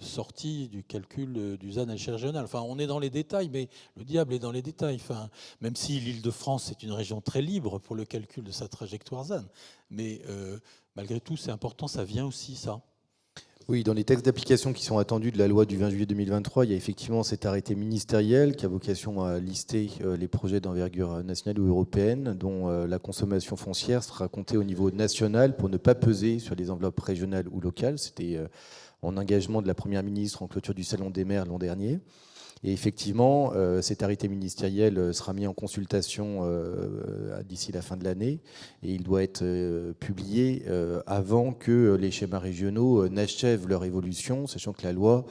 sortis du calcul du ZAN à l'échelle régionale. Enfin, on est dans les détails, mais le diable est dans les détails. Enfin, même si l'Île-de-France est une région très libre pour le calcul de sa trajectoire ZAN, mais malgré tout, c'est important, ça vient aussi, ça. Oui, dans les textes d'application qui sont attendus de la loi du 20 juillet 2023, il y a effectivement cet arrêté ministériel qui a vocation à lister les projets d'envergure nationale ou européenne dont la consommation foncière sera comptée au niveau national pour ne pas peser sur les enveloppes régionales ou locales. C'était en engagement de la Première ministre en clôture du Salon des maires l'an dernier. Et effectivement, cet arrêté ministériel sera mis en consultation d'ici la fin de l'année et il doit être publié avant que les schémas régionaux n'achèvent leur évolution, sachant que la loi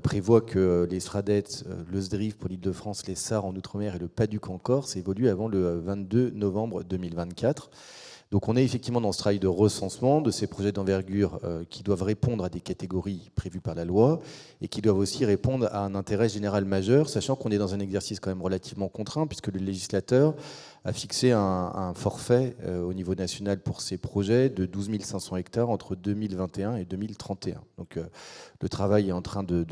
prévoit que les SRADET, le SDRIF pour l'Île-de-France, les SAR en Outre-mer et le PADUC en Corse évoluent avant le 22 novembre 2024. Donc on est effectivement dans ce travail de recensement de ces projets d'envergure qui doivent répondre à des catégories prévues par la loi et qui doivent aussi répondre à un intérêt général majeur, sachant qu'on est dans un exercice quand même relativement contraint puisque le législateur a fixé un forfait au niveau national pour ces projets de 12 500 hectares entre 2021 et 2031. Donc le travail est en train de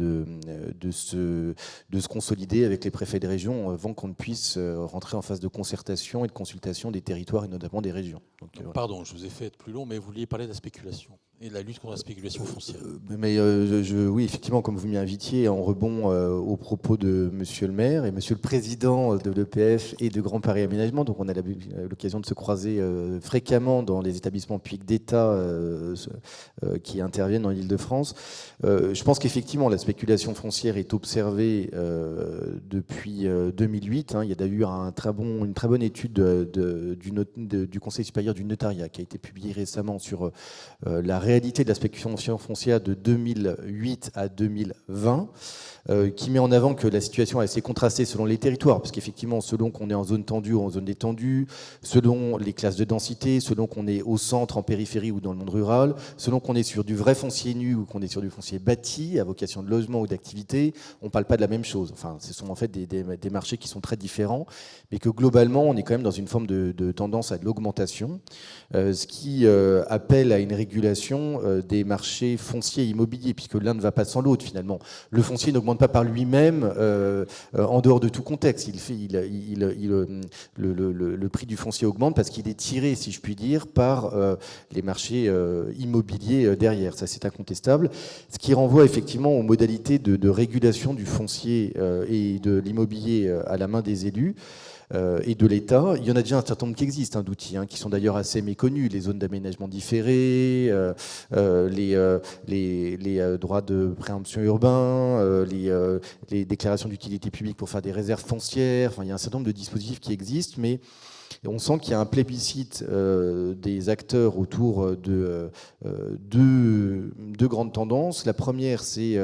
se consolider avec les préfets des régions avant qu'on ne puisse rentrer en phase de concertation et de consultation des territoires et notamment des régions. Donc, voilà. Pardon, je vous ai fait être plus long, mais vous vouliez parler de la spéculation et de la lutte contre la spéculation foncière. Oui, effectivement, comme vous m'y invitiez, en rebond aux propos de Monsieur le maire et Monsieur le président de l'EPF et de Grand Paris Aménagement, donc on a l'occasion de se croiser fréquemment dans les établissements publics d'État qui interviennent en Île-de-France. Je pense qu'effectivement, la spéculation foncière est observée depuis 2008. Il y a d'ailleurs une très bonne étude du Conseil supérieur du notariat qui a été publiée récemment sur la réalité de la spéculation foncière de 2008 à 2020, qui met en avant que la situation est assez contrastée selon les territoires, parce qu'effectivement, selon qu'on est en zone tendue ou en zone détendue, selon les classes de densité, selon qu'on est au centre, en périphérie ou dans le monde rural, selon qu'on est sur du vrai foncier nu ou qu'on est sur du foncier bâti, à vocation de logement ou d'activité, on ne parle pas de la même chose. Enfin, ce sont en fait des marchés qui sont très différents, mais que globalement, on est quand même dans une forme de tendance à de l'augmentation, ce qui appelle à une régulation des marchés fonciers et immobiliers, puisque l'un ne va pas sans l'autre finalement. Le foncier n'augmente pas par lui-même en dehors de tout contexte. Le prix du foncier augmente parce qu'il est tiré, si je puis dire, par les marchés immobiliers derrière. Ça, c'est incontestable. Ce qui renvoie effectivement aux modalités de régulation du foncier et de l'immobilier à la main des élus. Et de l'État. Il y en a déjà un certain nombre qui existent, d'outils, qui sont d'ailleurs assez méconnus, les zones d'aménagement différé, les droits de préemption urbain, les déclarations d'utilité publique pour faire des réserves foncières. Enfin, il y a un certain nombre de dispositifs qui existent, mais on sent qu'il y a un plébiscite des acteurs autour de deux grandes tendances. La première, c'est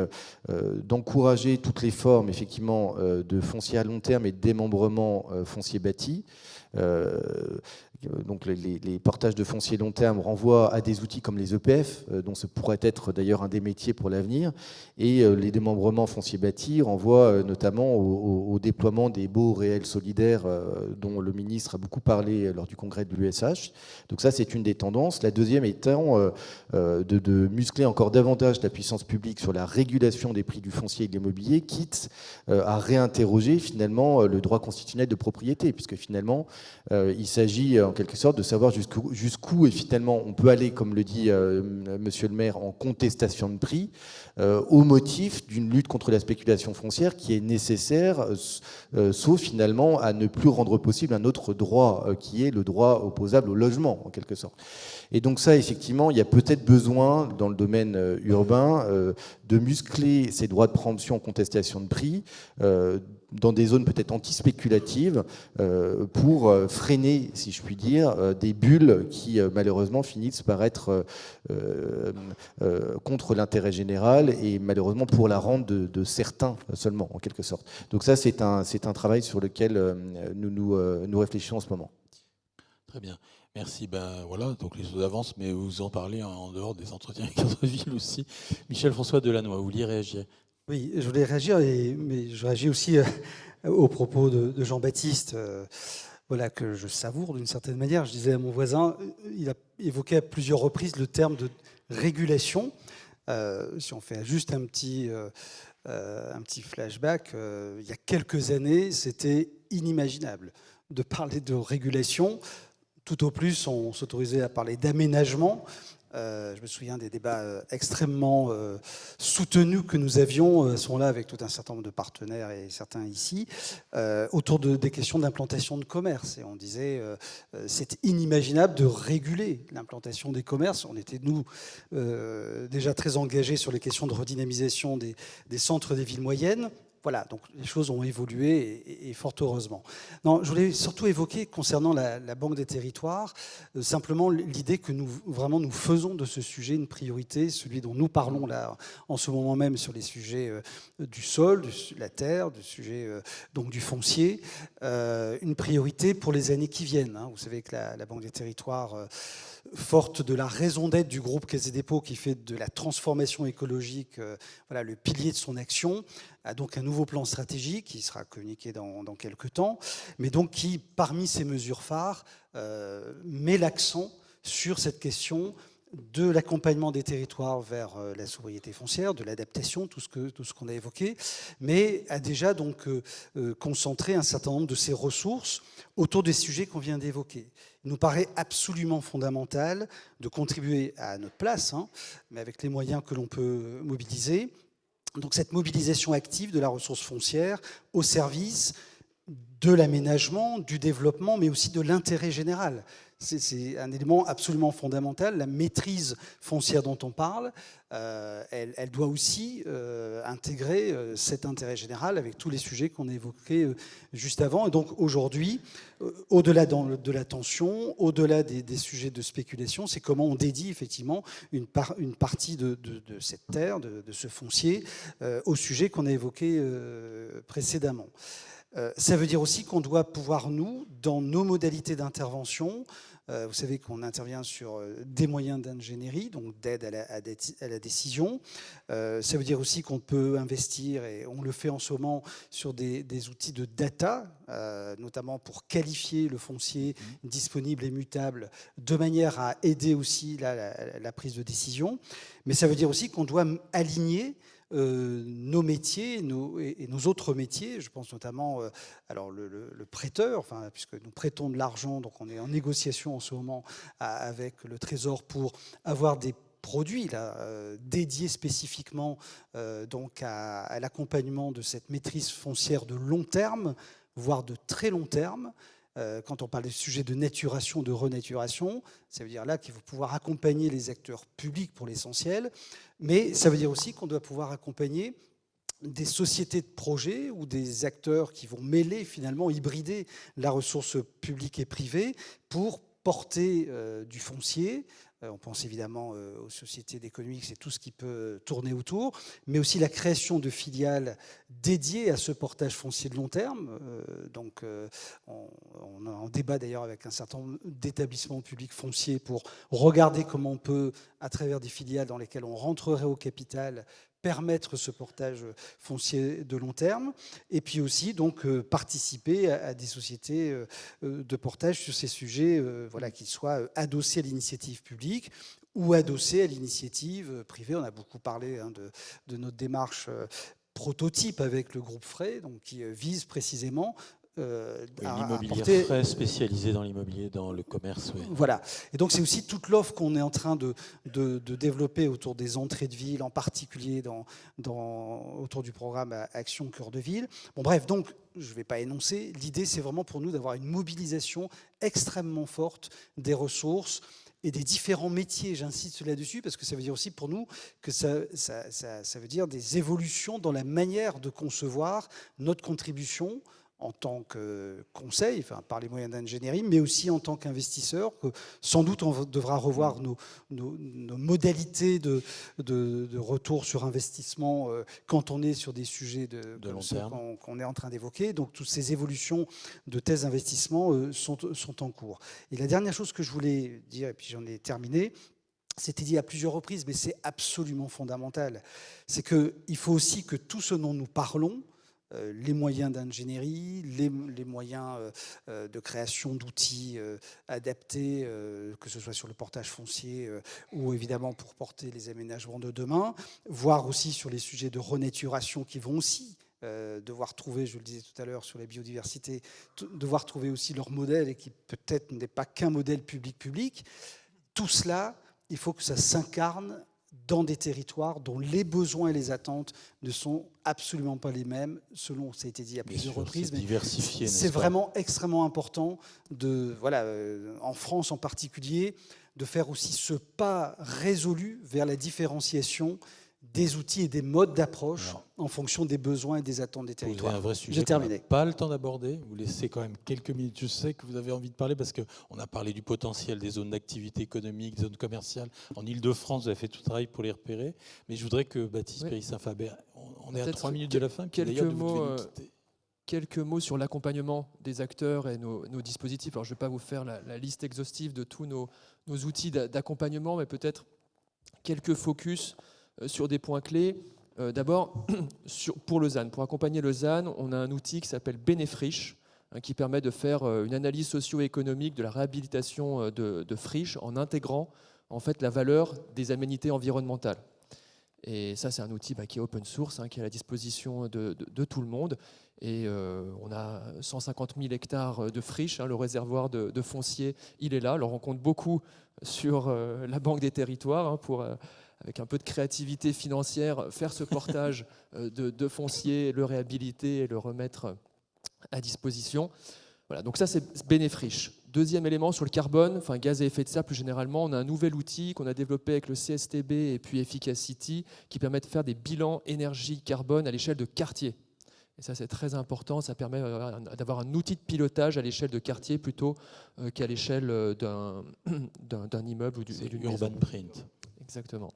d'encourager toutes les formes, effectivement, de foncier à long terme et de démembrement foncier bâti. Donc les portages de foncier long terme renvoient à des outils comme les EPF, dont ce pourrait être d'ailleurs un des métiers pour l'avenir, et les démembrements fonciers bâtis renvoient notamment au déploiement des baux réels solidaires dont le ministre a beaucoup parlé lors du congrès de l'USH. Donc ça, c'est une des tendances. La deuxième étant de muscler encore davantage la puissance publique sur la régulation des prix du foncier et de l'immobilier, quitte à réinterroger finalement le droit constitutionnel de propriété, puisque finalement il s'agit en quelque sorte de savoir jusqu'où et finalement on peut aller, comme le dit Monsieur le maire, en contestation de prix, au motif d'une lutte contre la spéculation foncière qui est nécessaire, sauf finalement à ne plus rendre possible un autre droit qui est le droit opposable au logement, en quelque sorte. Et donc ça, effectivement, il y a peut-être besoin, dans le domaine urbain, de muscler ces droits de préemption en contestation de prix dans des zones peut-être anti-spéculatives pour freiner, si je puis dire, des bulles qui malheureusement finissent par être contre l'intérêt général et malheureusement pour la rente de certains seulement, en quelque sorte. Donc ça, c'est un travail sur lequel nous réfléchissons en ce moment. Très bien. Merci. Ben voilà, donc les choses avancent, mais vous en parlez en dehors des entretiens avec notre ville aussi. Michel-François Delannoy, vous vouliez réagir? Oui, je voulais réagir, mais je réagis aussi aux propos de Jean-Baptiste, voilà, que je savoure d'une certaine manière. Je disais à mon voisin, il a évoqué à plusieurs reprises le terme de régulation. Si on fait juste un petit flashback, il y a quelques années, c'était inimaginable de parler de régulation. Tout au plus, on s'autorisait à parler d'aménagement. Je me souviens des débats extrêmement soutenus que nous avions à ce moment-là avec tout un certain nombre de partenaires et certains ici, autour des questions d'implantation de commerce. Et on disait c'est inimaginable de réguler l'implantation des commerces. On était, nous, déjà très engagés sur les questions de redynamisation des centres des villes moyennes. Voilà, donc les choses ont évolué et fort heureusement. Non, je voulais surtout évoquer, concernant la Banque des territoires, simplement l'idée que nous faisons de ce sujet une priorité, celui dont nous parlons là en ce moment même sur les sujets du sol, de la terre, du sujet donc du foncier, une priorité pour les années qui viennent. Vous savez que la Banque des territoires, forte de la raison d'être du groupe Caisse des dépôts qui fait de la transformation écologique voilà, le pilier de son action, a donc un nouveau plan stratégique qui sera communiqué dans quelques temps, mais donc qui, parmi ces mesures phares, met l'accent sur cette question de l'accompagnement des territoires vers la sobriété foncière, de l'adaptation, tout ce qu'on a évoqué, mais a déjà donc concentré un certain nombre de ses ressources autour des sujets qu'on vient d'évoquer. Il nous paraît absolument fondamental de contribuer à notre place, mais avec les moyens que l'on peut mobiliser. Donc cette mobilisation active de la ressource foncière au service de l'aménagement, du développement, mais aussi de l'intérêt général. C'est un élément absolument fondamental. La maîtrise foncière dont on parle, elle doit aussi intégrer cet intérêt général avec tous les sujets qu'on a évoqués juste avant. Et donc aujourd'hui, au-delà de la tension, au-delà des sujets de spéculation, c'est comment on dédie effectivement une partie de cette terre, de ce foncier, au sujet qu'on a évoqué précédemment. Ça veut dire aussi qu'on doit pouvoir, nous, dans nos modalités d'intervention, vous savez qu'on intervient sur des moyens d'ingénierie, donc d'aide à la décision. Ça veut dire aussi qu'on peut investir, et on le fait en ce moment, sur des outils de data, notamment pour qualifier le foncier disponible et mutable, de manière à aider aussi la prise de décision. Mais ça veut dire aussi qu'on doit aligner nos métiers et nos autres métiers. Je pense notamment alors le prêteur, enfin, puisque nous prêtons de l'argent, donc on est en négociation en ce moment avec le Trésor pour avoir des produits là, dédiés spécifiquement donc à l'accompagnement de cette maîtrise foncière de long terme, voire de très long terme. Quand on parle des sujets de naturation, de renaturation, ça veut dire là qu'il faut pouvoir accompagner les acteurs publics pour l'essentiel, mais ça veut dire aussi qu'on doit pouvoir accompagner des sociétés de projets ou des acteurs qui vont mêler, finalement, hybrider la ressource publique et privée pour porter du foncier. On pense évidemment aux sociétés d'économie, c'est tout ce qui peut tourner autour, mais aussi la création de filiales dédiées à ce portage foncier de long terme. Donc, on en débat d'ailleurs avec un certain nombre d'établissements publics fonciers pour regarder comment on peut, à travers des filiales dans lesquelles on rentrerait au capital, permettre ce portage foncier de long terme, et puis aussi donc participer à des sociétés de portage sur ces sujets, voilà, qu'ils soient adossés à l'initiative publique ou adossés à l'initiative privée. On a beaucoup parlé de notre démarche prototype avec le groupe Frey, donc qui vise précisément l'immobilier frais spécialisé dans l'immobilier, dans le commerce. Oui. Voilà. Et donc c'est aussi toute l'offre qu'on est en train de développer autour des entrées de ville, en particulier autour du programme Action Cœur de Ville. Bon, bref, donc je ne vais pas énoncer. L'idée, c'est vraiment pour nous d'avoir une mobilisation extrêmement forte des ressources et des différents métiers. J'insiste là-dessus parce que ça veut dire aussi pour nous que ça veut dire des évolutions dans la manière de concevoir notre contribution en tant que conseil, enfin, par les moyens d'ingénierie, mais aussi en tant qu'investisseur, que sans doute on devra revoir nos modalités de retour sur investissement quand on est sur des sujets de long terme qu'on est en train d'évoquer. Donc toutes ces évolutions de tels investissements sont en cours. Et la dernière chose que je voulais dire, et puis j'en ai terminé, c'était dit à plusieurs reprises, mais c'est absolument fondamental, c'est qu'il faut aussi que tout ce dont nous parlons, les moyens d'ingénierie, les moyens de création d'outils adaptés, que ce soit sur le portage foncier ou évidemment pour porter les aménagements de demain, voire aussi sur les sujets de renaturation qui vont aussi devoir trouver, je le disais tout à l'heure sur la biodiversité, devoir trouver aussi leur modèle et qui peut-être n'est pas qu'un modèle public-public. Tout cela, il faut que ça s'incarne dans des territoires dont les besoins et les attentes ne sont absolument pas les mêmes, selon, ça a été dit à plusieurs reprises. C'est diversifié, c'est vraiment extrêmement important, en France en particulier, de faire aussi ce pas résolu vers la différenciation des outils et des modes d'approche en fonction des besoins et des attentes des territoires. Un vrai sujet. J'ai terminé. Pas le temps d'aborder. Vous laissez quand même quelques minutes. Je sais que vous avez envie de parler parce qu'on a parlé du potentiel des zones d'activité économique, des zones commerciales. En Ile-de-France, vous avez fait tout le travail pour les repérer. Mais je voudrais que Baptiste Péry-Saint-Faber, on est à 3 minutes de la fin. Quelques mots sur l'accompagnement des acteurs et nos dispositifs. Alors, je ne vais pas vous faire la liste exhaustive de tous nos outils d'accompagnement, mais peut-être quelques focus sur des points clés. D'abord, pour le ZAN. Pour accompagner le ZAN, on a un outil qui s'appelle Bénéfriche, qui permet de faire une analyse socio-économique de la réhabilitation de friches en intégrant en fait la valeur des aménités environnementales. Et ça, c'est un outil qui est open source, qui est à la disposition de tout le monde. Et on a 150 000 hectares de friches. Le réservoir de foncier, il est là. Alors, on compte beaucoup sur la Banque des Territoires pour, avec un peu de créativité financière, faire ce portage de foncier, le réhabiliter et le remettre à disposition. Voilà, donc ça c'est Bénéfriche. Deuxième élément sur le carbone, enfin gaz à effet de serre plus généralement, on a un nouvel outil qu'on a développé avec le CSTB et puis Efficacity qui permet de faire des bilans énergie-carbone à l'échelle de quartier. Et ça c'est très important, ça permet d'avoir un outil de pilotage à l'échelle de quartier plutôt qu'à l'échelle d'un immeuble ou d'une maison. Urban Print. Exactement.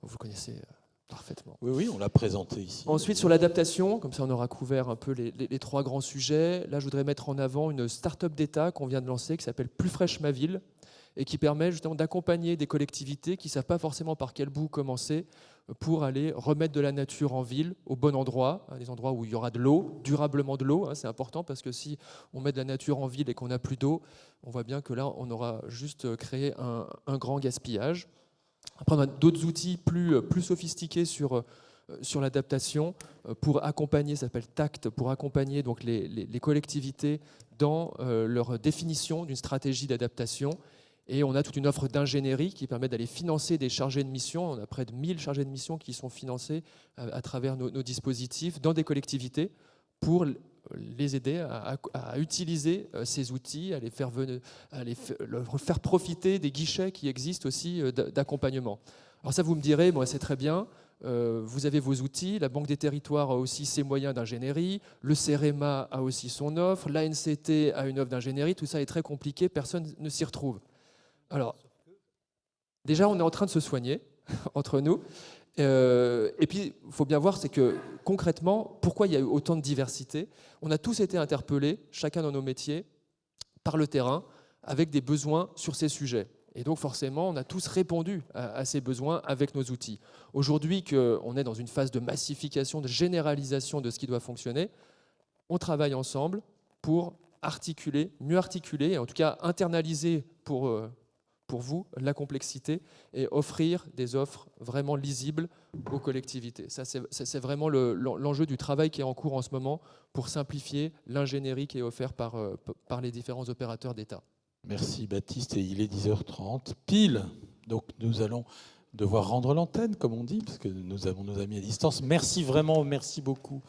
Vous connaissez parfaitement. Oui, oui, on l'a présenté ici. Ensuite, sur l'adaptation, comme ça on aura couvert un peu les trois grands sujets. Là, je voudrais mettre en avant une start-up d'État qu'on vient de lancer qui s'appelle Plus fraîche ma ville et qui permet justement d'accompagner des collectivités qui ne savent pas forcément par quel bout commencer pour aller remettre de la nature en ville au bon endroit, des endroits où il y aura de l'eau, durablement de l'eau. C'est important parce que si on met de la nature en ville et qu'on n'a plus d'eau, on voit bien que là, on aura juste créé un grand gaspillage. Après, on a d'autres outils plus sophistiqués sur l'adaptation pour accompagner, ça s'appelle TACT, pour accompagner donc les collectivités dans leur définition d'une stratégie d'adaptation. Et on a toute une offre d'ingénierie qui permet d'aller financer des chargés de mission. On a près de 1000 chargés de mission qui sont financés à travers nos dispositifs dans des collectivités pour les aider à utiliser ces outils, à leur faire profiter des guichets qui existent aussi d'accompagnement. Alors ça, vous me direz, moi c'est très bien, vous avez vos outils, la Banque des Territoires a aussi ses moyens d'ingénierie, le CEREMA a aussi son offre, l'ANCT a une offre d'ingénierie, tout ça est très compliqué, personne ne s'y retrouve. Alors, déjà, on est en train de se soigner entre nous. Et puis, il faut bien voir, c'est que concrètement, pourquoi il y a eu autant de diversité? On a tous été interpellés, chacun dans nos métiers, par le terrain, avec des besoins sur ces sujets. Et donc, forcément, on a tous répondu à ces besoins avec nos outils. Aujourd'hui, qu'on est dans une phase de massification, de généralisation de ce qui doit fonctionner, on travaille ensemble pour articuler, mieux articuler, et en tout cas internaliser pour vous la complexité et offrir des offres vraiment lisibles aux collectivités. Ça, c'est vraiment l'enjeu du travail qui est en cours en ce moment pour simplifier l'ingénierie qui est offerte par les différents opérateurs d'État. Merci Baptiste, et il est 10h30 pile, donc nous allons devoir rendre l'antenne, comme on dit, parce que nous avons nos amis à distance. Merci vraiment, merci beaucoup